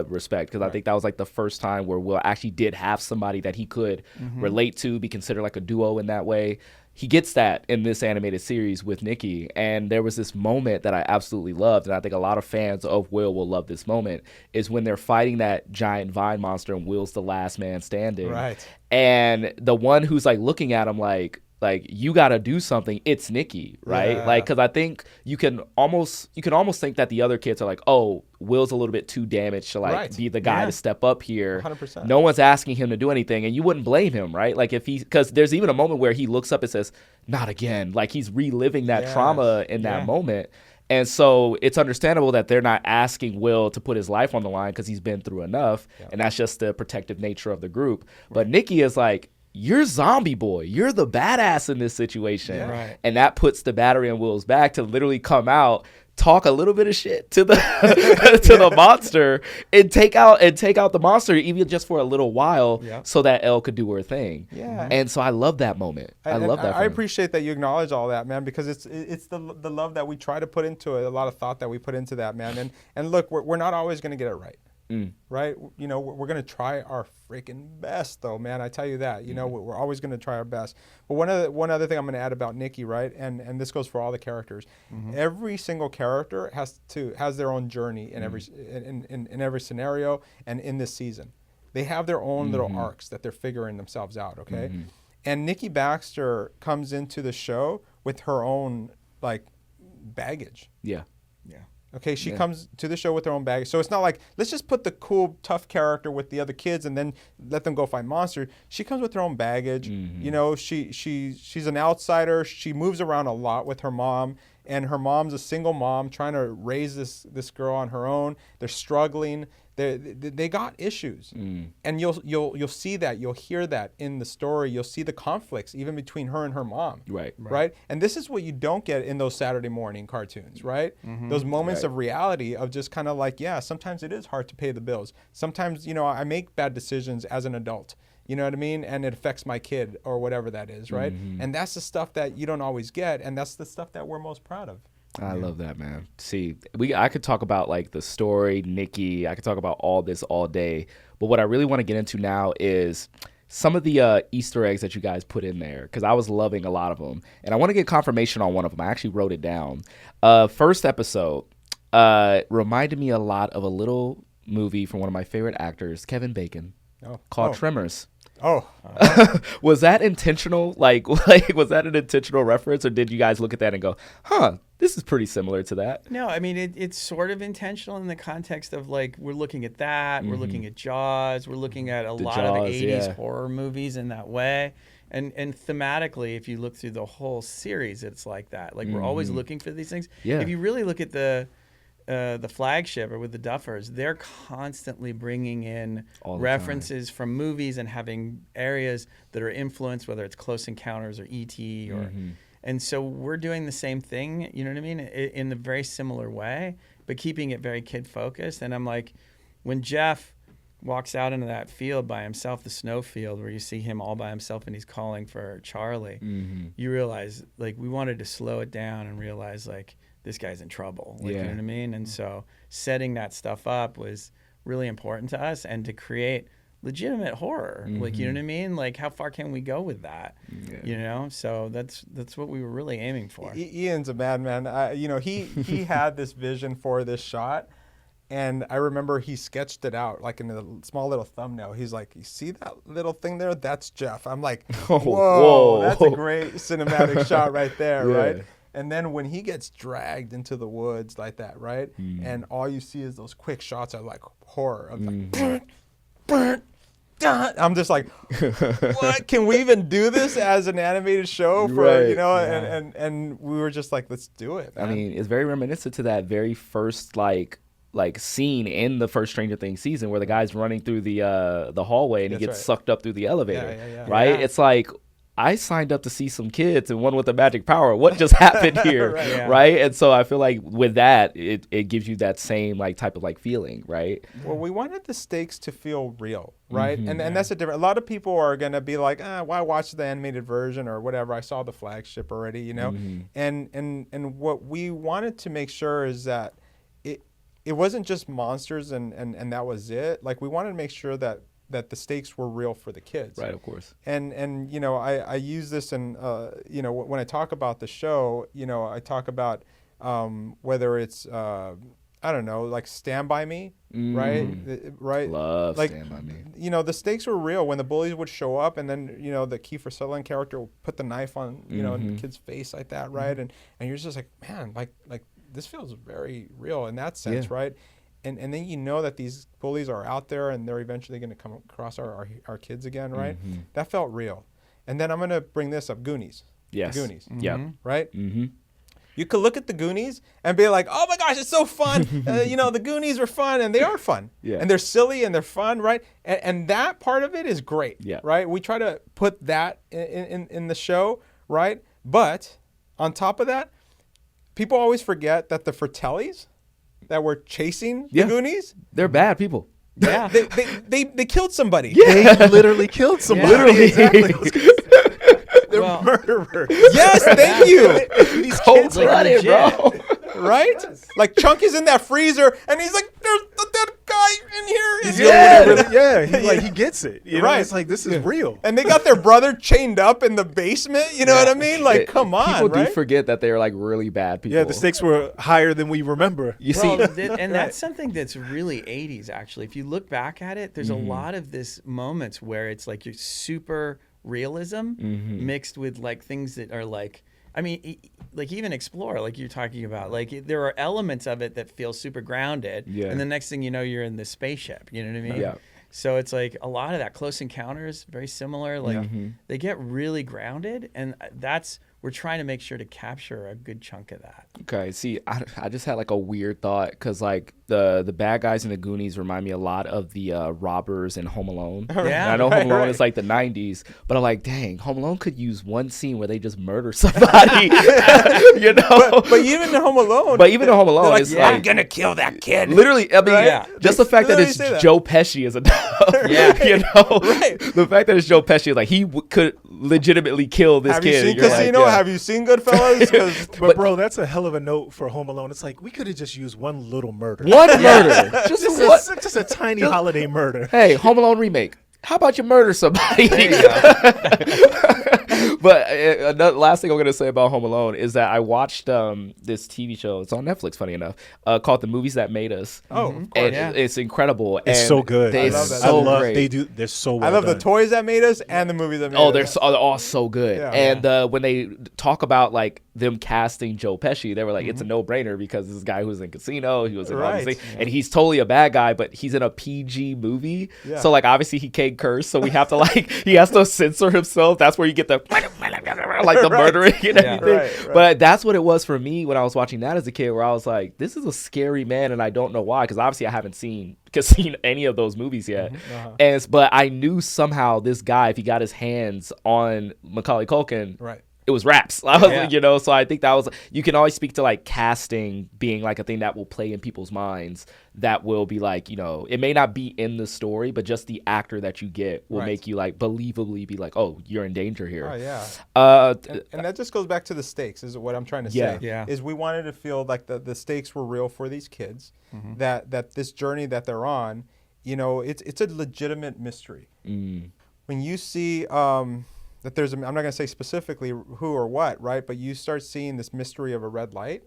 respect, because I think that was like the first time where Will actually did have somebody that he could relate to, be considered like a duo in that way. He gets that in this animated series with Nikki, and there was this moment that I absolutely loved, and I think a lot of fans of Will love this moment, is when they're fighting that giant vine monster and Will's the last man standing. Right. And the one who's like looking at him like you got to do something, it's Nikki, right? Yeah. Like, because I think you can almost think that the other kids are like, oh, Will's a little bit too damaged to like Right. be the guy Yeah. to step up here. 100%. No one's asking him to do anything, and you wouldn't blame him, right? Like if because there's even a moment where he looks up and says, not again. Like he's reliving that Yes. trauma in that moment. And so it's understandable that they're not asking Will to put his life on the line because he's been through enough, and that's just the protective nature of the group. But Nikki is like, you're zombie boy. You're the badass in this situation. Yeah. Right. And that puts the battery on Will's back to literally come out, talk a little bit of shit to the to the monster, and take out the monster even just for a little while, so that Elle could do her thing. Yeah. And so I love that moment. I love that. I appreciate that you acknowledge all that, man, because it's the love that we try to put into it, a lot of thought that we put into that, man. And look, we're not always going to get it right. Right? You know, we're going to try our freaking best, though, man. I tell you that. You know, we're always going to try our best. But one other thing I'm going to add about Nikki, right? And this goes for all the characters. Every single character has their own journey in every scenario and in this season. They have their own little arcs that they're figuring themselves out, okay? And Nikki Baxter comes into the show with her own like baggage. Yeah. Okay, she comes to the show with her own baggage. So it's not like, let's just put the cool, tough character with the other kids and then let them go fight monsters. She comes with her own baggage. You know, she's an outsider. She moves around a lot with her mom, and her mom's a single mom trying to raise this girl on her own. They're struggling. They got issues, and you'll see that, you'll hear that in the story. You'll see the conflicts even between her and her mom. Right. And this is what you don't get in those Saturday morning cartoons, right? Those moments of reality of just kind of like, yeah, sometimes it is hard to pay the bills. Sometimes, you know, I make bad decisions as an adult. You know what I mean? And it affects my kid or whatever that is, right? And that's the stuff that you don't always get, and that's the stuff that we're most proud of. I love that, man. See, I could talk about like the story, Nikki. I could talk about all this all day. But what I really want to get into now is some of the Easter eggs that you guys put in there, because I was loving a lot of them. And I want to get confirmation on one of them. I actually wrote it down. First episode reminded me a lot of a little movie from one of my favorite actors, Kevin Bacon, called Tremors. Was that intentional? Like was that an intentional reference, or did you guys look at that and go, huh, this is pretty similar to that? No, I mean, it's sort of intentional in the context of like, we're looking at that, we're looking at Jaws, we're looking at a lot of the 80s horror movies in that way. And thematically, if you look through the whole series, it's like that. Like, we're always looking for these things. Yeah. If you really look at the flagship or with the Duffers, they're constantly bringing in references from movies and having areas that are influenced, whether it's Close Encounters or E.T. or and so we're doing the same thing, you know what I mean, in a very similar way, but keeping it very kid focused. And I'm like, when Jeff walks out into that field by himself, the snow field where you see him all by himself and he's calling for Charlie, you realize like we wanted to slow it down and realize like this guy's in trouble. Like, you know what I mean? And so setting that stuff up was really important to us, and to create legitimate horror. Like, you know what I mean? Like, how far can we go with that? You know? So that's what we were really aiming for. Ian's a madman. You know, he had this vision for this shot, And I remember he sketched it out like in a small little thumbnail. He's like, you see that little thing there? That's Jeff. I'm like, whoa, that's a great cinematic shot right there, right? And then when he gets dragged into the woods like that, right? And all you see is those quick shots are like horror. Of like, burn. I'm just like, what? Can we even do this as an animated show for, you know? And we were just like, let's do it, man. I mean, it's very reminiscent to that very first like scene in the first Stranger Things season where the guy's running through the hallway and he gets sucked up through the elevator, right? Yeah. It's like, I signed up to see some kids and one with a magic power. What just happened here, right? And so I feel like with that, it gives you that same like type of like feeling, right? Well, we wanted the stakes to feel real, right? And that's a different. A lot of people are gonna be like, why watch the animated version or whatever? I saw the flagship already, you know. And what we wanted to make sure is that it wasn't just monsters and that was it. Like we wanted to make sure that the stakes were real for the kids. Right, of course. And you know, I use this in, you know, when I talk about the show, you know, I talk about whether it's, I don't know, like Stand By Me, right? Right? Love like, Stand By Me. You know, the stakes were real when the bullies would show up and then, you know, the Kiefer Sutherland character would put the knife on, you know, in the kid's face like that, right? And you're just like, man, like this feels very real in that sense, right? And then you know that these bullies are out there and they're eventually going to come across our kids again, right? That felt real. And then I'm going to bring this up, Goonies. Yes. The Goonies. Yeah. Right? You could look at the Goonies and be like, oh my gosh, it's so fun. You know, the Goonies are fun and they are fun. And they're silly and they're fun, right? And that part of it is great, right? We try to put that in the show, right? But on top of that, people always forget that the Fratellis that were chasing the Goonies, they're bad people. Yeah, they killed somebody. Yeah. They literally killed somebody. Literally. Exactly. They're murderers. Yes, thank you. These kids are Cold-blooded, bro. Right? Like Chunky's in that freezer, and he's like, "There's a dead guy in here." He gets it. You know, Right. it's like this is real. And they got their brother chained up in the basement. You know what I mean? Like, come on, People right? do forget that they're like really bad people. Yeah, the stakes were higher than we remember. You see, and that's something that's really 80s, actually. If you look back at it, there's a lot of this moments where it's like your super realism mixed with like things that are like, I mean, like even Explorer, like you're talking about, like there are elements of it that feel super grounded. And the next thing you know, you're in the spaceship. You know what I mean? Yeah. So it's like a lot of that. Close Encounters, very similar. Like they get really grounded, and we're trying to make sure to capture a good chunk of that. Okay, see, I just had like a weird thought because like the bad guys in the Goonies remind me a lot of the robbers in Home Alone. Yeah, and I know Home Alone is like the 90s, but I'm like, dang, Home Alone could use one scene where they just murder somebody, you know? But even in Home Alone, like, it's like, I'm gonna kill that kid. Literally, I mean, just the fact that it's Joe Pesci is enough. You know, the fact that it's Joe Pesci is like he could legitimately kill this kid. Have you seen Casino? Have you seen Goodfellas? But bro, that's a hell of a note for Home Alone. It's like we could have just used one little murder. One murder, just a tiny holiday murder. Hey, Home Alone remake. How about you murder somebody? But another last thing I'm going to say about Home Alone is that I watched this TV show. It's on Netflix, funny enough, called The Movies That Made Us. Oh, of course. And it's incredible. It's and so good. I love that. So great. They're so well I love done. the toys that made us and the movies that made us. They're all so good. And when they talk about like them casting Joe Pesci, they were like, it's a no-brainer because this guy who's in Casino, he was in all these things, and he's totally a bad guy, but he's in a PG movie. So like obviously he can't curse, so we have to like he has to censor himself. That's where you get the like the murdering and everything. But that's what it was for me when I was watching that as a kid, where I was like, this is a scary man, and I don't know why, because obviously I haven't seen any of those movies yet. But I knew somehow this guy, if he got his hands on Macaulay Culkin, it was raps. You know, so I think that was, you can always speak to like casting being like a thing that will play in people's minds, that will be like, you know, it may not be in the story, but just the actor that you get will make you like believably be like, oh, you're in danger here. And that just goes back to the stakes, is what I'm trying to say. Is we wanted to feel like the stakes were real for these kids, that this journey that they're on, you know, it's a legitimate mystery. When you see that there's I'm not going to say specifically who or what, right? But you start seeing this mystery of a red light,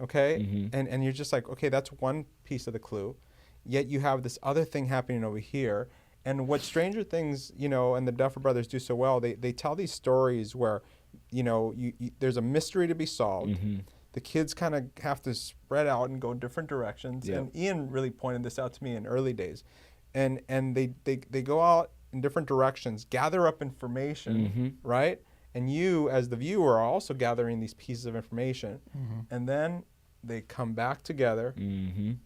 okay? And you're just like, okay, that's one piece of the clue. Yet you have this other thing happening over here. And what Stranger Things, you know, and the Duffer Brothers do so well, they tell these stories where, you know, there's a mystery to be solved. The kids kind of have to spread out and go different directions. And Ian really pointed this out to me in early days. And they go out in different directions, gather up information, right? And you, as the viewer, are also gathering these pieces of information. And then they come back together,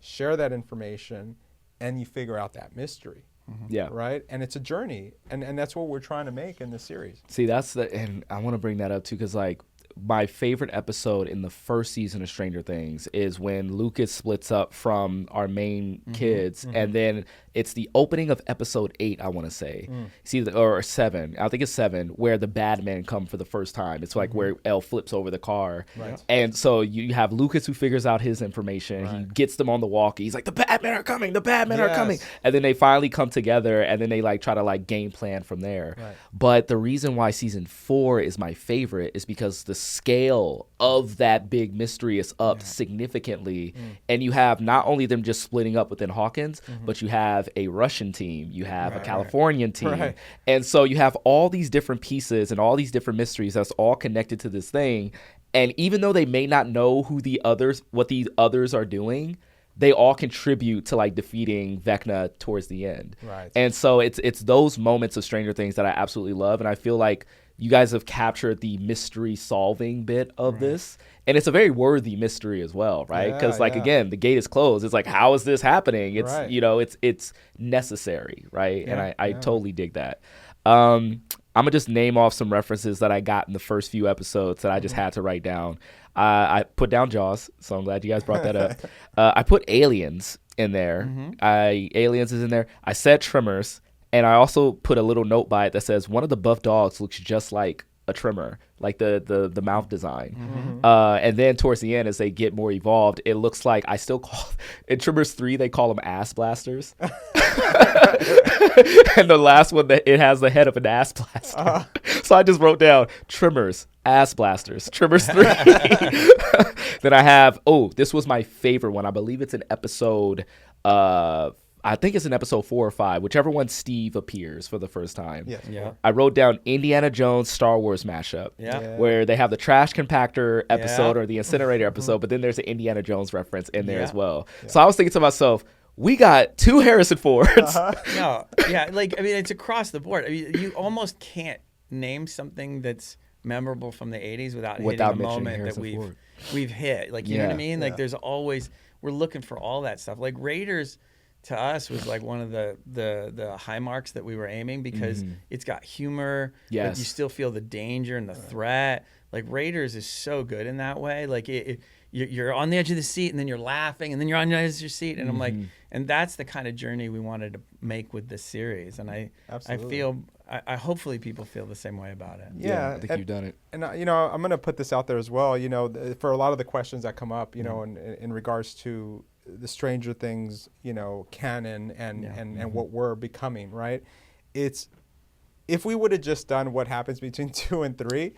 share that information, and you figure out that mystery. Yeah. Right? And it's a journey. And that's what we're trying to make in this series. See, and I want to bring that up too, because like my favorite episode in the first season of Stranger Things is when Lucas splits up from our main kids, and then it's the opening of episode 8, I want to say. See, or 7, I think it's 7, where the bad men come for the first time. It's like where Elle flips over the car. Right. And so you have Lucas who figures out his information. He gets them on the walkie. He's like, the bad men are coming. The bad men are coming. And then they finally come together, and then they like try to like game plan from there. Right. But the reason why season 4 is my favorite is because the scale of that big mystery is up significantly. And you have not only them just splitting up within Hawkins, but you have a Russian team, you have a Californian team. And so you have all these different pieces and all these different mysteries that's all connected to this thing. And even though they may not know what the others are doing, they all contribute to like defeating Vecna towards the end. Right. And so it's those moments of Stranger Things that I absolutely love. And I feel like you guys have captured the mystery solving bit of this. And it's a very worthy mystery as well, right? Because again, the gate is closed. It's like, how is this happening? It's, you know, it's necessary, right? And I totally dig that. I'm going to just name off some references that I got in the first few episodes that I just had to write down. I put down Jaws, so I'm glad you guys brought that up. I put Aliens in there. Aliens is in there. I said Tremors. And I also put a little note by it that says one of the buff dogs looks just like a Tremor, like the mouth design. And then towards the end, as they get more evolved, it looks like I still call in Tremors 3 they call them ass blasters. And the last one, it has the head of an ass blaster. So I just wrote down Tremors, ass blasters, Tremors 3. Then I have this was my favorite one. I believe it's an episode. I think it's in episode 4 or 5, whichever one Steve appears for the first time. I wrote down Indiana Jones Star Wars mashup, where they have the trash compactor episode or the incinerator episode, but then there's an Indiana Jones reference in there as well. So I was thinking to myself, we got 2 Harrison Fords. Like, I mean, it's across the board. I mean, you almost can't name something that's memorable from the 80s without hitting a moment that we've hit. Like, you know what I mean? Like, there's always, we're looking for all that stuff. Like, Raiders to us was like one of the high marks that we were aiming, because it's got humor, but you still feel the danger and the threat. Like, Raiders is so good in that way. Like, you're on the edge of the seat, and then you're laughing, and then you're on the edge of your seat, and I'm like, and that's the kind of journey we wanted to make with this series. And I feel, I hopefully people feel the same way about it. Yeah, I think you've done it. And you know, I'm going to put this out there as well. You know, for a lot of the questions that come up, you know, in regards to the Stranger Things, you know, canon and what we're becoming, right? It's, if we would have just done what happens between 2 and 3,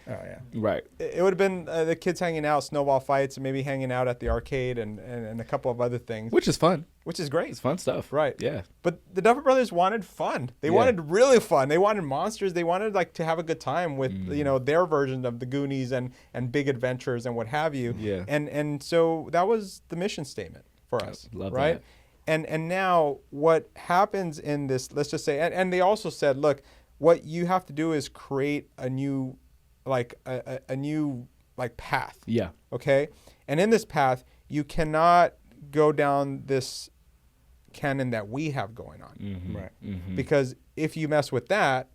right, it would have been the kids hanging out, snowball fights, and maybe hanging out at the arcade and a couple of other things, which is fun. Which is great. It's fun stuff, right? Yeah. But the Duffer Brothers wanted fun. They wanted really fun. They wanted monsters. They wanted like to have a good time with you know, their version of the Goonies and big adventures and what have you. Yeah. And so that was the mission statement for us, love right? that. And now what happens in this, let's just say, and they also said, look, what you have to do is create a new, like a new like path. Yeah. Okay. And in this path, you cannot go down this canon that we have going on, right? Because if you mess with that,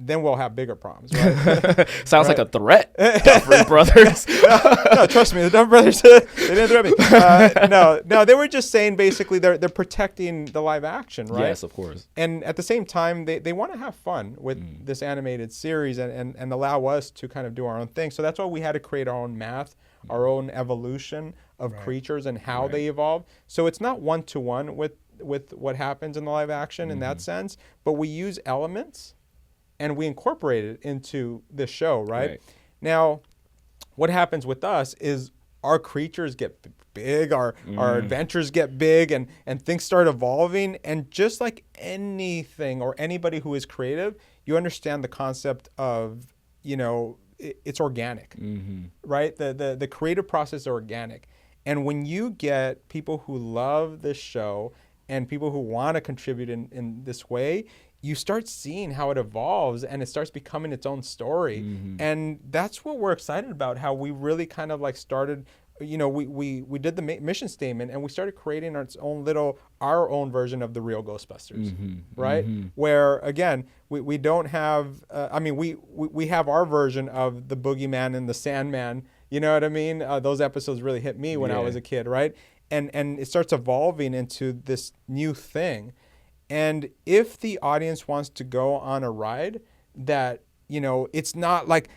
then we'll have bigger problems, right? Sounds like a threat, Duffer Brothers. No, trust me, the Duffer Brothers, they didn't threat me. No, they were just saying basically they're protecting the live action, right? Yes, of course. And at the same time, they want to have fun with this animated series and allow us to kind of do our own thing. So that's why we had to create our own math, our own evolution of creatures and how they evolve. So it's not one-to-one with what happens in the live action in that sense, but we use elements and we incorporate it into this show, right? Now, what happens with us is our creatures get big, our adventures get big, and things start evolving. And just like anything or anybody who is creative, you understand the concept of, it's organic, right? The creative process is organic. And when you get people who love this show and people who want to contribute in this way, you start seeing how it evolves and it starts becoming its own story. And that's what we're excited about, how we really kind of like started, we did the mission statement and we started creating our own version of the real Ghostbusters, right? Where, again, we don't have, we have our version of the Boogeyman and the Sandman, you know what I mean? Those episodes really hit me when I was a kid, right? And it starts evolving into this new thing. And if the audience wants to go on a ride that, it's not like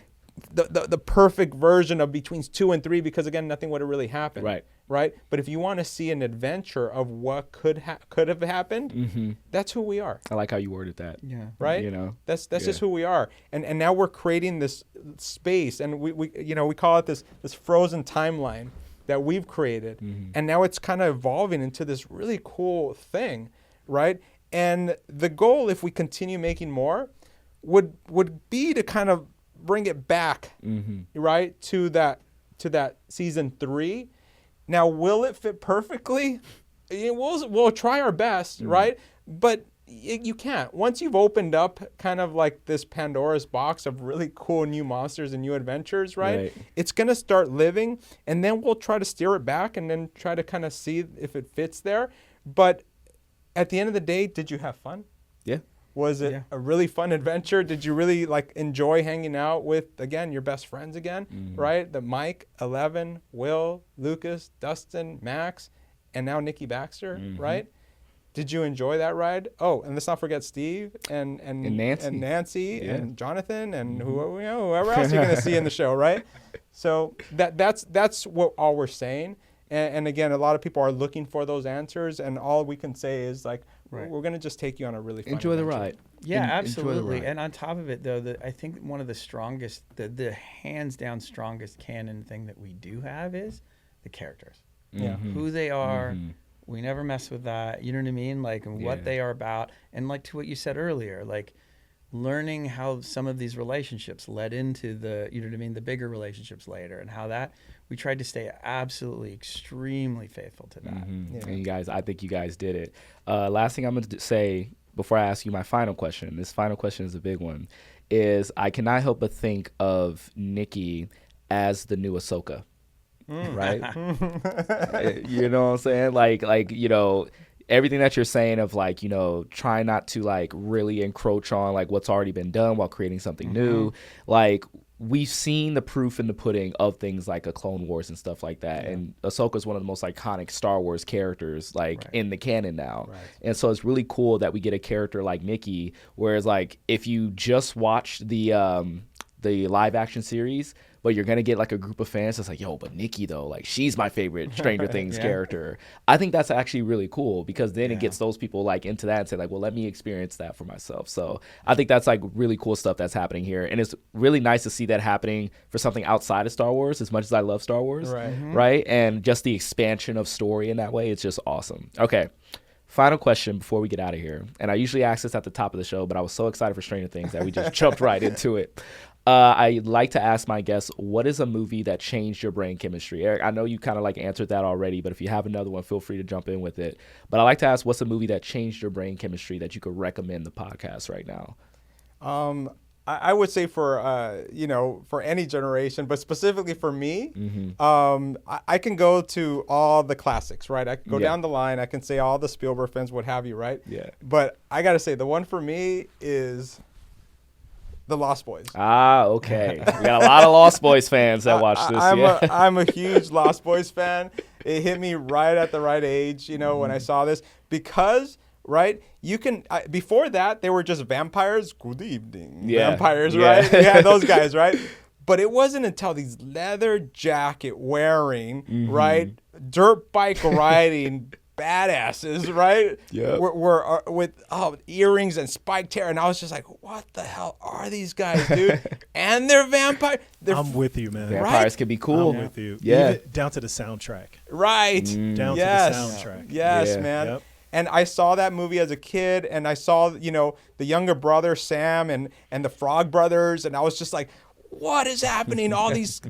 the perfect version of between 2 and 3, because again, nothing would have really happened. Right. But if you want to see an adventure of what could have happened, that's who we are. I like how you worded that. Yeah. Right. That's just who we are. And now we're creating this space, and we call it this frozen timeline that we've created, and now it's kind of evolving into this really cool thing, right? And the goal, if we continue making more, would be to kind of bring it back, right, to that season 3. Now, will it fit perfectly? We'll try our best, right? But you can't. Once you've opened up kind of like this Pandora's box of really cool new monsters and new adventures, right? It's going to start living, and then we'll try to steer it back and then try to kind of see if it fits there. But at the end of the day, did you have fun? Yeah. Was it a really fun adventure? Did you really enjoy hanging out with, again, your best friends again, right? The Mike, 11, Will, Lucas, Dustin, Max, and now Nikki Baxter, right? Did you enjoy that ride? Oh, and let's not forget Steve and Nancy and Jonathan and whoever else you're going to see in the show, right? So that's what all we're saying. And again, a lot of people are looking for those answers, and all we can say is we're going to just take you on a really fun enjoy adventure. the ride. Yeah, absolutely. Enjoy the ride. And on top of it, though, I think one of the strongest, the hands down strongest canon thing that we do have is the characters. Yeah. Who they are. We never mess with that. You know what I mean? And what they are about. And to what you said earlier, learning how some of these relationships led into the bigger relationships later, and how that we tried to stay absolutely extremely faithful to that. And you guys, I think you guys did it. Last thing I'm going to say before I ask you my final question, this final question is a big one, is I cannot help but think of Nikki as the new Ahsoka, right? You know what I'm saying? Everything that you're saying of trying not to really encroach on what's already been done while creating something new. We've seen the proof in the pudding of things like a Clone Wars and stuff like that. And Ahsoka is one of the most iconic Star Wars characters in the canon now. And so it's really cool that we get a character like Nikki, whereas if you just watch the live action series, but you're going to get a group of fans that's but Nikki though, she's my favorite Stranger Things character. I think that's actually really cool, because then it gets those people into that and say well, let me experience that for myself. So I think that's really cool stuff that's happening here. And it's really nice to see that happening for something outside of Star Wars, as much as I love Star Wars. Right. And just the expansion of story in that way, it's just awesome. Okay. Final question before we get out of here. And I usually ask this at the top of the show, but I was so excited for Stranger Things that we just jumped right into it. I like to ask my guests, what is a movie that changed your brain chemistry? Eric, I know you kind of answered that already, but if you have another one, feel free to jump in with it. But I like to ask, what's a movie that changed your brain chemistry that you could recommend the podcast right now? I would say for any generation, but specifically for me, I can go to all the classics, right? I can go down the line. I can say all the Spielberg fans, what have you, right? Yeah. But I got to say, the one for me is The Lost Boys. Ah, okay. We got a lot of Lost Boys fans that watch this. I'm a huge Lost Boys fan. It hit me right at the right age, when I saw this, because right, you can before that they were just vampires. Good evening, vampires, right? Yeah, those guys, right? But it wasn't until these leather jacket wearing, right, dirt bike riding badasses, right? Yeah. Were with earrings and spiked hair, and I was just like, what the hell are these guys, dude? And they're vampire. I'm with you, man. Vampires can be cool. I'm with you. Yeah. Even down to the soundtrack. Right. Down Yes. to the soundtrack. Yes, Yeah. man. Yep. And I saw that movie as a kid, and I saw, the younger brother, Sam, and the Frog Brothers, and I was just like, what is happening? All these,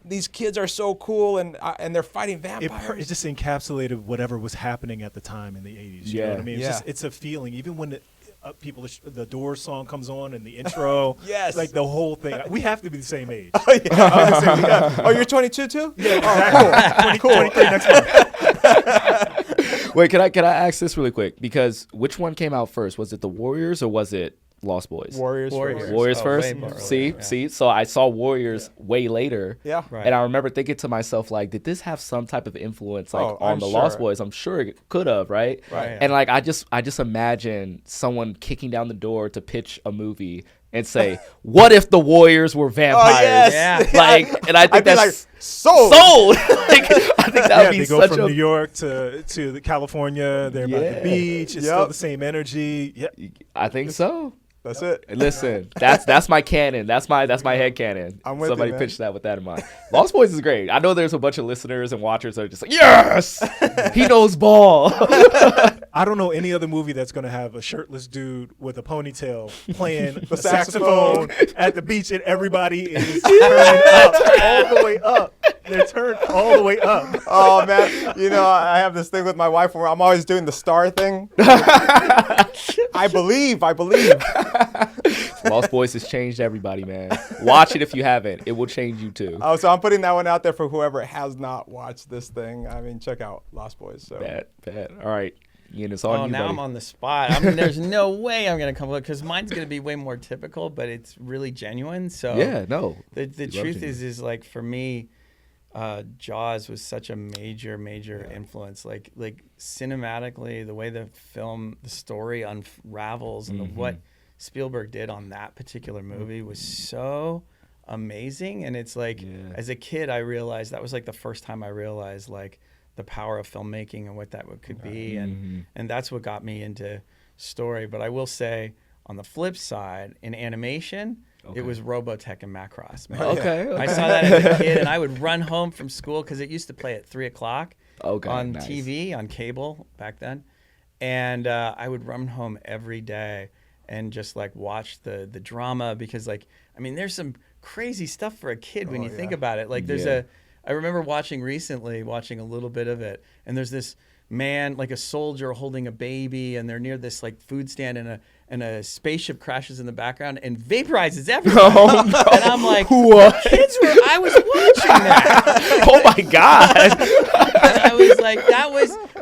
these kids are so cool, and they're fighting vampires. It just encapsulated whatever was happening at the time in the 80s. You know what I mean? It's a feeling. Even when the Doors song comes on and the intro, Yes. like the whole thing. We have to be the same age. Oh, yeah. I was gonna say, oh, you're 22 too? Yeah, exactly. Cool. 23 next month. Wait, can I ask this really quick? Because which one came out first? Was it The Warriors or was it Lost Boys? Warriors Warriors first. See. So I saw Warriors way later. Yeah. Right. And I remember thinking to myself, like, did this have some type of influence, on I'm the sure. Lost Boys? I'm sure it could have, right? Right. And like, I just imagine someone kicking down the door to pitch a movie and say, "What if the Warriors were vampires?" Oh, yes. Yeah. Like, and I think I'd be that's like, sold. Like, I think that would be they go such from a. New York to the California. They're by the beach. It's still the same energy. Yeah. I think so. That's it. Listen, that's my canon. That's my head canon. I'm with Somebody you, man. pitched that with that in mind. Lost Boys is great. I know there's a bunch of listeners and watchers that are just like, yes, he knows ball. I don't know any other movie that's going to have a shirtless dude with a ponytail playing the saxophone. saxophone at the beach, and everybody is turning up all the way up. They're turned all the way up. Oh, man. I have this thing with my wife where I'm always doing the star thing. I believe. Lost Boys has changed everybody, man. Watch it if you haven't. It will change you too. Oh, so I'm putting that one out there for whoever has not watched this thing. I mean, check out Lost Boys. So. Bad. All right. Ian, it's on you, now buddy. I'm on the spot. I mean, there's no way I'm gonna come up because mine's gonna be way more typical, but it's really genuine. So Yeah, no. The Love truth to. is like for me, Jaws was such a major influence. Like cinematically, the way the story unravels, and what Spielberg did on that particular movie was so amazing. And it's like, as a kid, I realized that was like the first time I realized like the power of filmmaking and what that could be, and that's what got me into story. But I will say, on the flip side, in animation, it was Robotech and Macross. Man. Okay. I saw that as a kid, and I would run home from school because it used to play at 3:00 on nice. TV, on cable back then, and I would run home every day and just like watch the drama, because like, I mean, there's some crazy stuff for a kid when you think about it. Like I remember watching a little bit of it, and there's this man, like a soldier holding a baby, and they're near this like food stand, and a spaceship crashes in the background and vaporizes everyone. And I'm like, I was watching that. Oh my God. And I was like,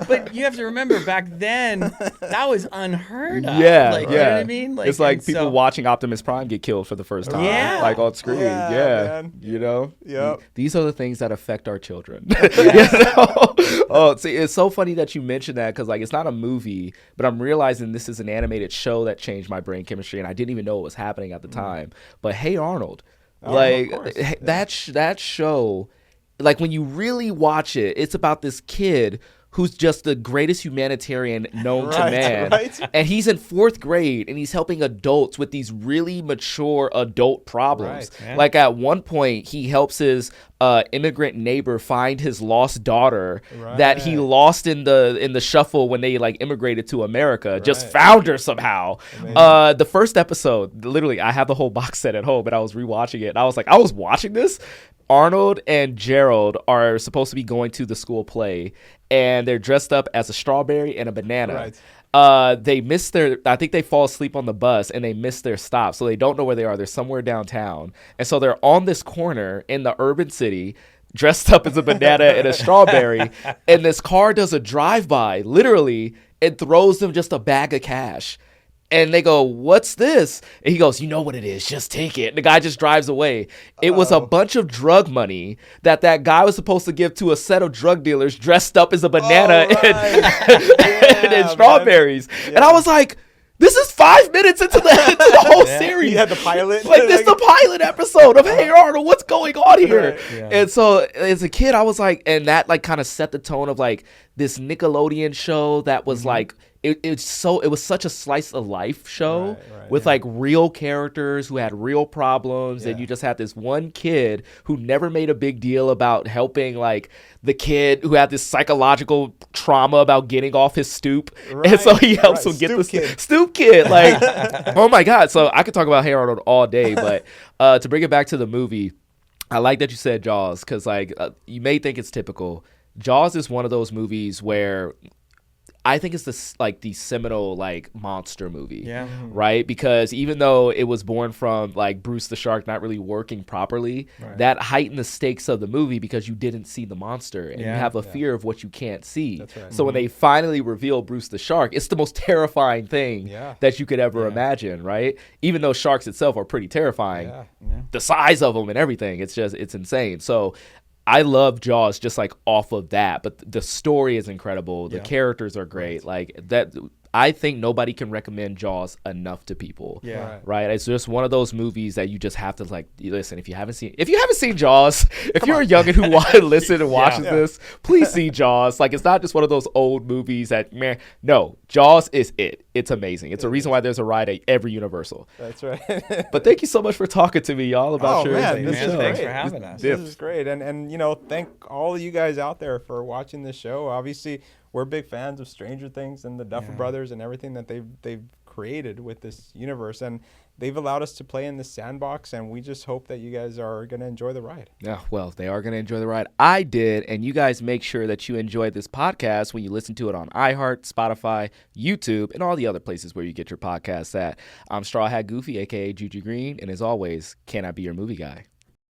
but you have to remember, back then, that was unheard of. Yeah, You know what I mean? It's like people watching Optimus Prime get killed for the first time. Yeah. Like on screen. Yeah. Man. Yep. These are the things that affect our children. Yes. Oh, see, it's so funny that you mentioned that, because like, it's not a movie, but I'm realizing this is an animated show that changed my brain chemistry, and I didn't even know it was happening at the time. But Hey Arnold, that show, like when you really watch it, it's about this kid who's just the greatest humanitarian known to man. Right. And he's in 4th grade, and he's helping adults with these really mature adult problems. Right. Yeah. Like at one point, he helps his immigrant neighbor find his lost daughter that he lost in the shuffle when they like immigrated to America. Just found her somehow. The first episode, literally, I have the whole box set at home, and I was rewatching it, and I was like, I was watching this. Arnold and Gerald are supposed to be going to the school play, and they're dressed up as a strawberry and a banana. Right. They miss I think they fall asleep on the bus, and they miss their stop, so they don't know where they are. They're somewhere downtown, and so they're on this corner in the urban city, dressed up as a banana and a strawberry, and this car does a drive-by, literally, and throws them just a bag of cash. And they go, "What's this?" And he goes, "You know what it is. Just take it." And the guy just drives away. It was a bunch of drug money that guy was supposed to give to a set of drug dealers dressed up as a banana and strawberries. And I was like, This is 5 minutes into the whole series. He had the pilot. Like, this is the pilot episode of Hey Arnold, what's going on here? Yeah. And so as a kid, I was like, and that like kind of set the tone of like this Nickelodeon show that was like, it was such a slice of life show with like real characters who had real problems, and you just had this one kid who never made a big deal about helping like the kid who had this psychological trauma about getting off his stoop, and so he helps him get the stoop kid. Like, oh my god! So I could talk about Hey Arnold all day, but to bring it back to the movie, I like that you said Jaws, because like you may think it's typical. Jaws is one of those movies where I think it's the seminal like monster movie, right? Because even though it was born from like Bruce the Shark not really working properly, that heightened the stakes of the movie because you didn't see the monster and you have a fear of what you can't see. That's right. So when they finally reveal Bruce the Shark, it's the most terrifying thing that you could ever imagine, right? Even though sharks itself are pretty terrifying, the size of them and everything, it's insane. So I love Jaws just like off of that, but the story is incredible. The characters are great. Like that, I think nobody can recommend Jaws enough to people. Right. It's just one of those movies that you just have to like listen. If you haven't seen Jaws, if you're a youngin' who want to listen and watches this, please see Jaws. Like, it's not just one of those old movies that no, Jaws is it. It's amazing. It's a reason why there's a ride at every Universal. That's right. But thank you so much for talking to me, y'all, about your this is Thanks great. for having us. This is great, and you know, thank all of you guys out there for watching this show. Obviously, we're big fans of Stranger Things and the Duffer Brothers and everything that they've created with this universe, and they've allowed us to play in this sandbox, and we just hope that you guys are going to enjoy the ride. Yeah, well, they are going to enjoy the ride. I did, and you guys make sure that you enjoy this podcast when you listen to it on iHeart, Spotify, YouTube, and all the other places where you get your podcasts at. I'm Straw Hat Goofy, a.k.a. Juju Green, and as always, can I be your movie guy?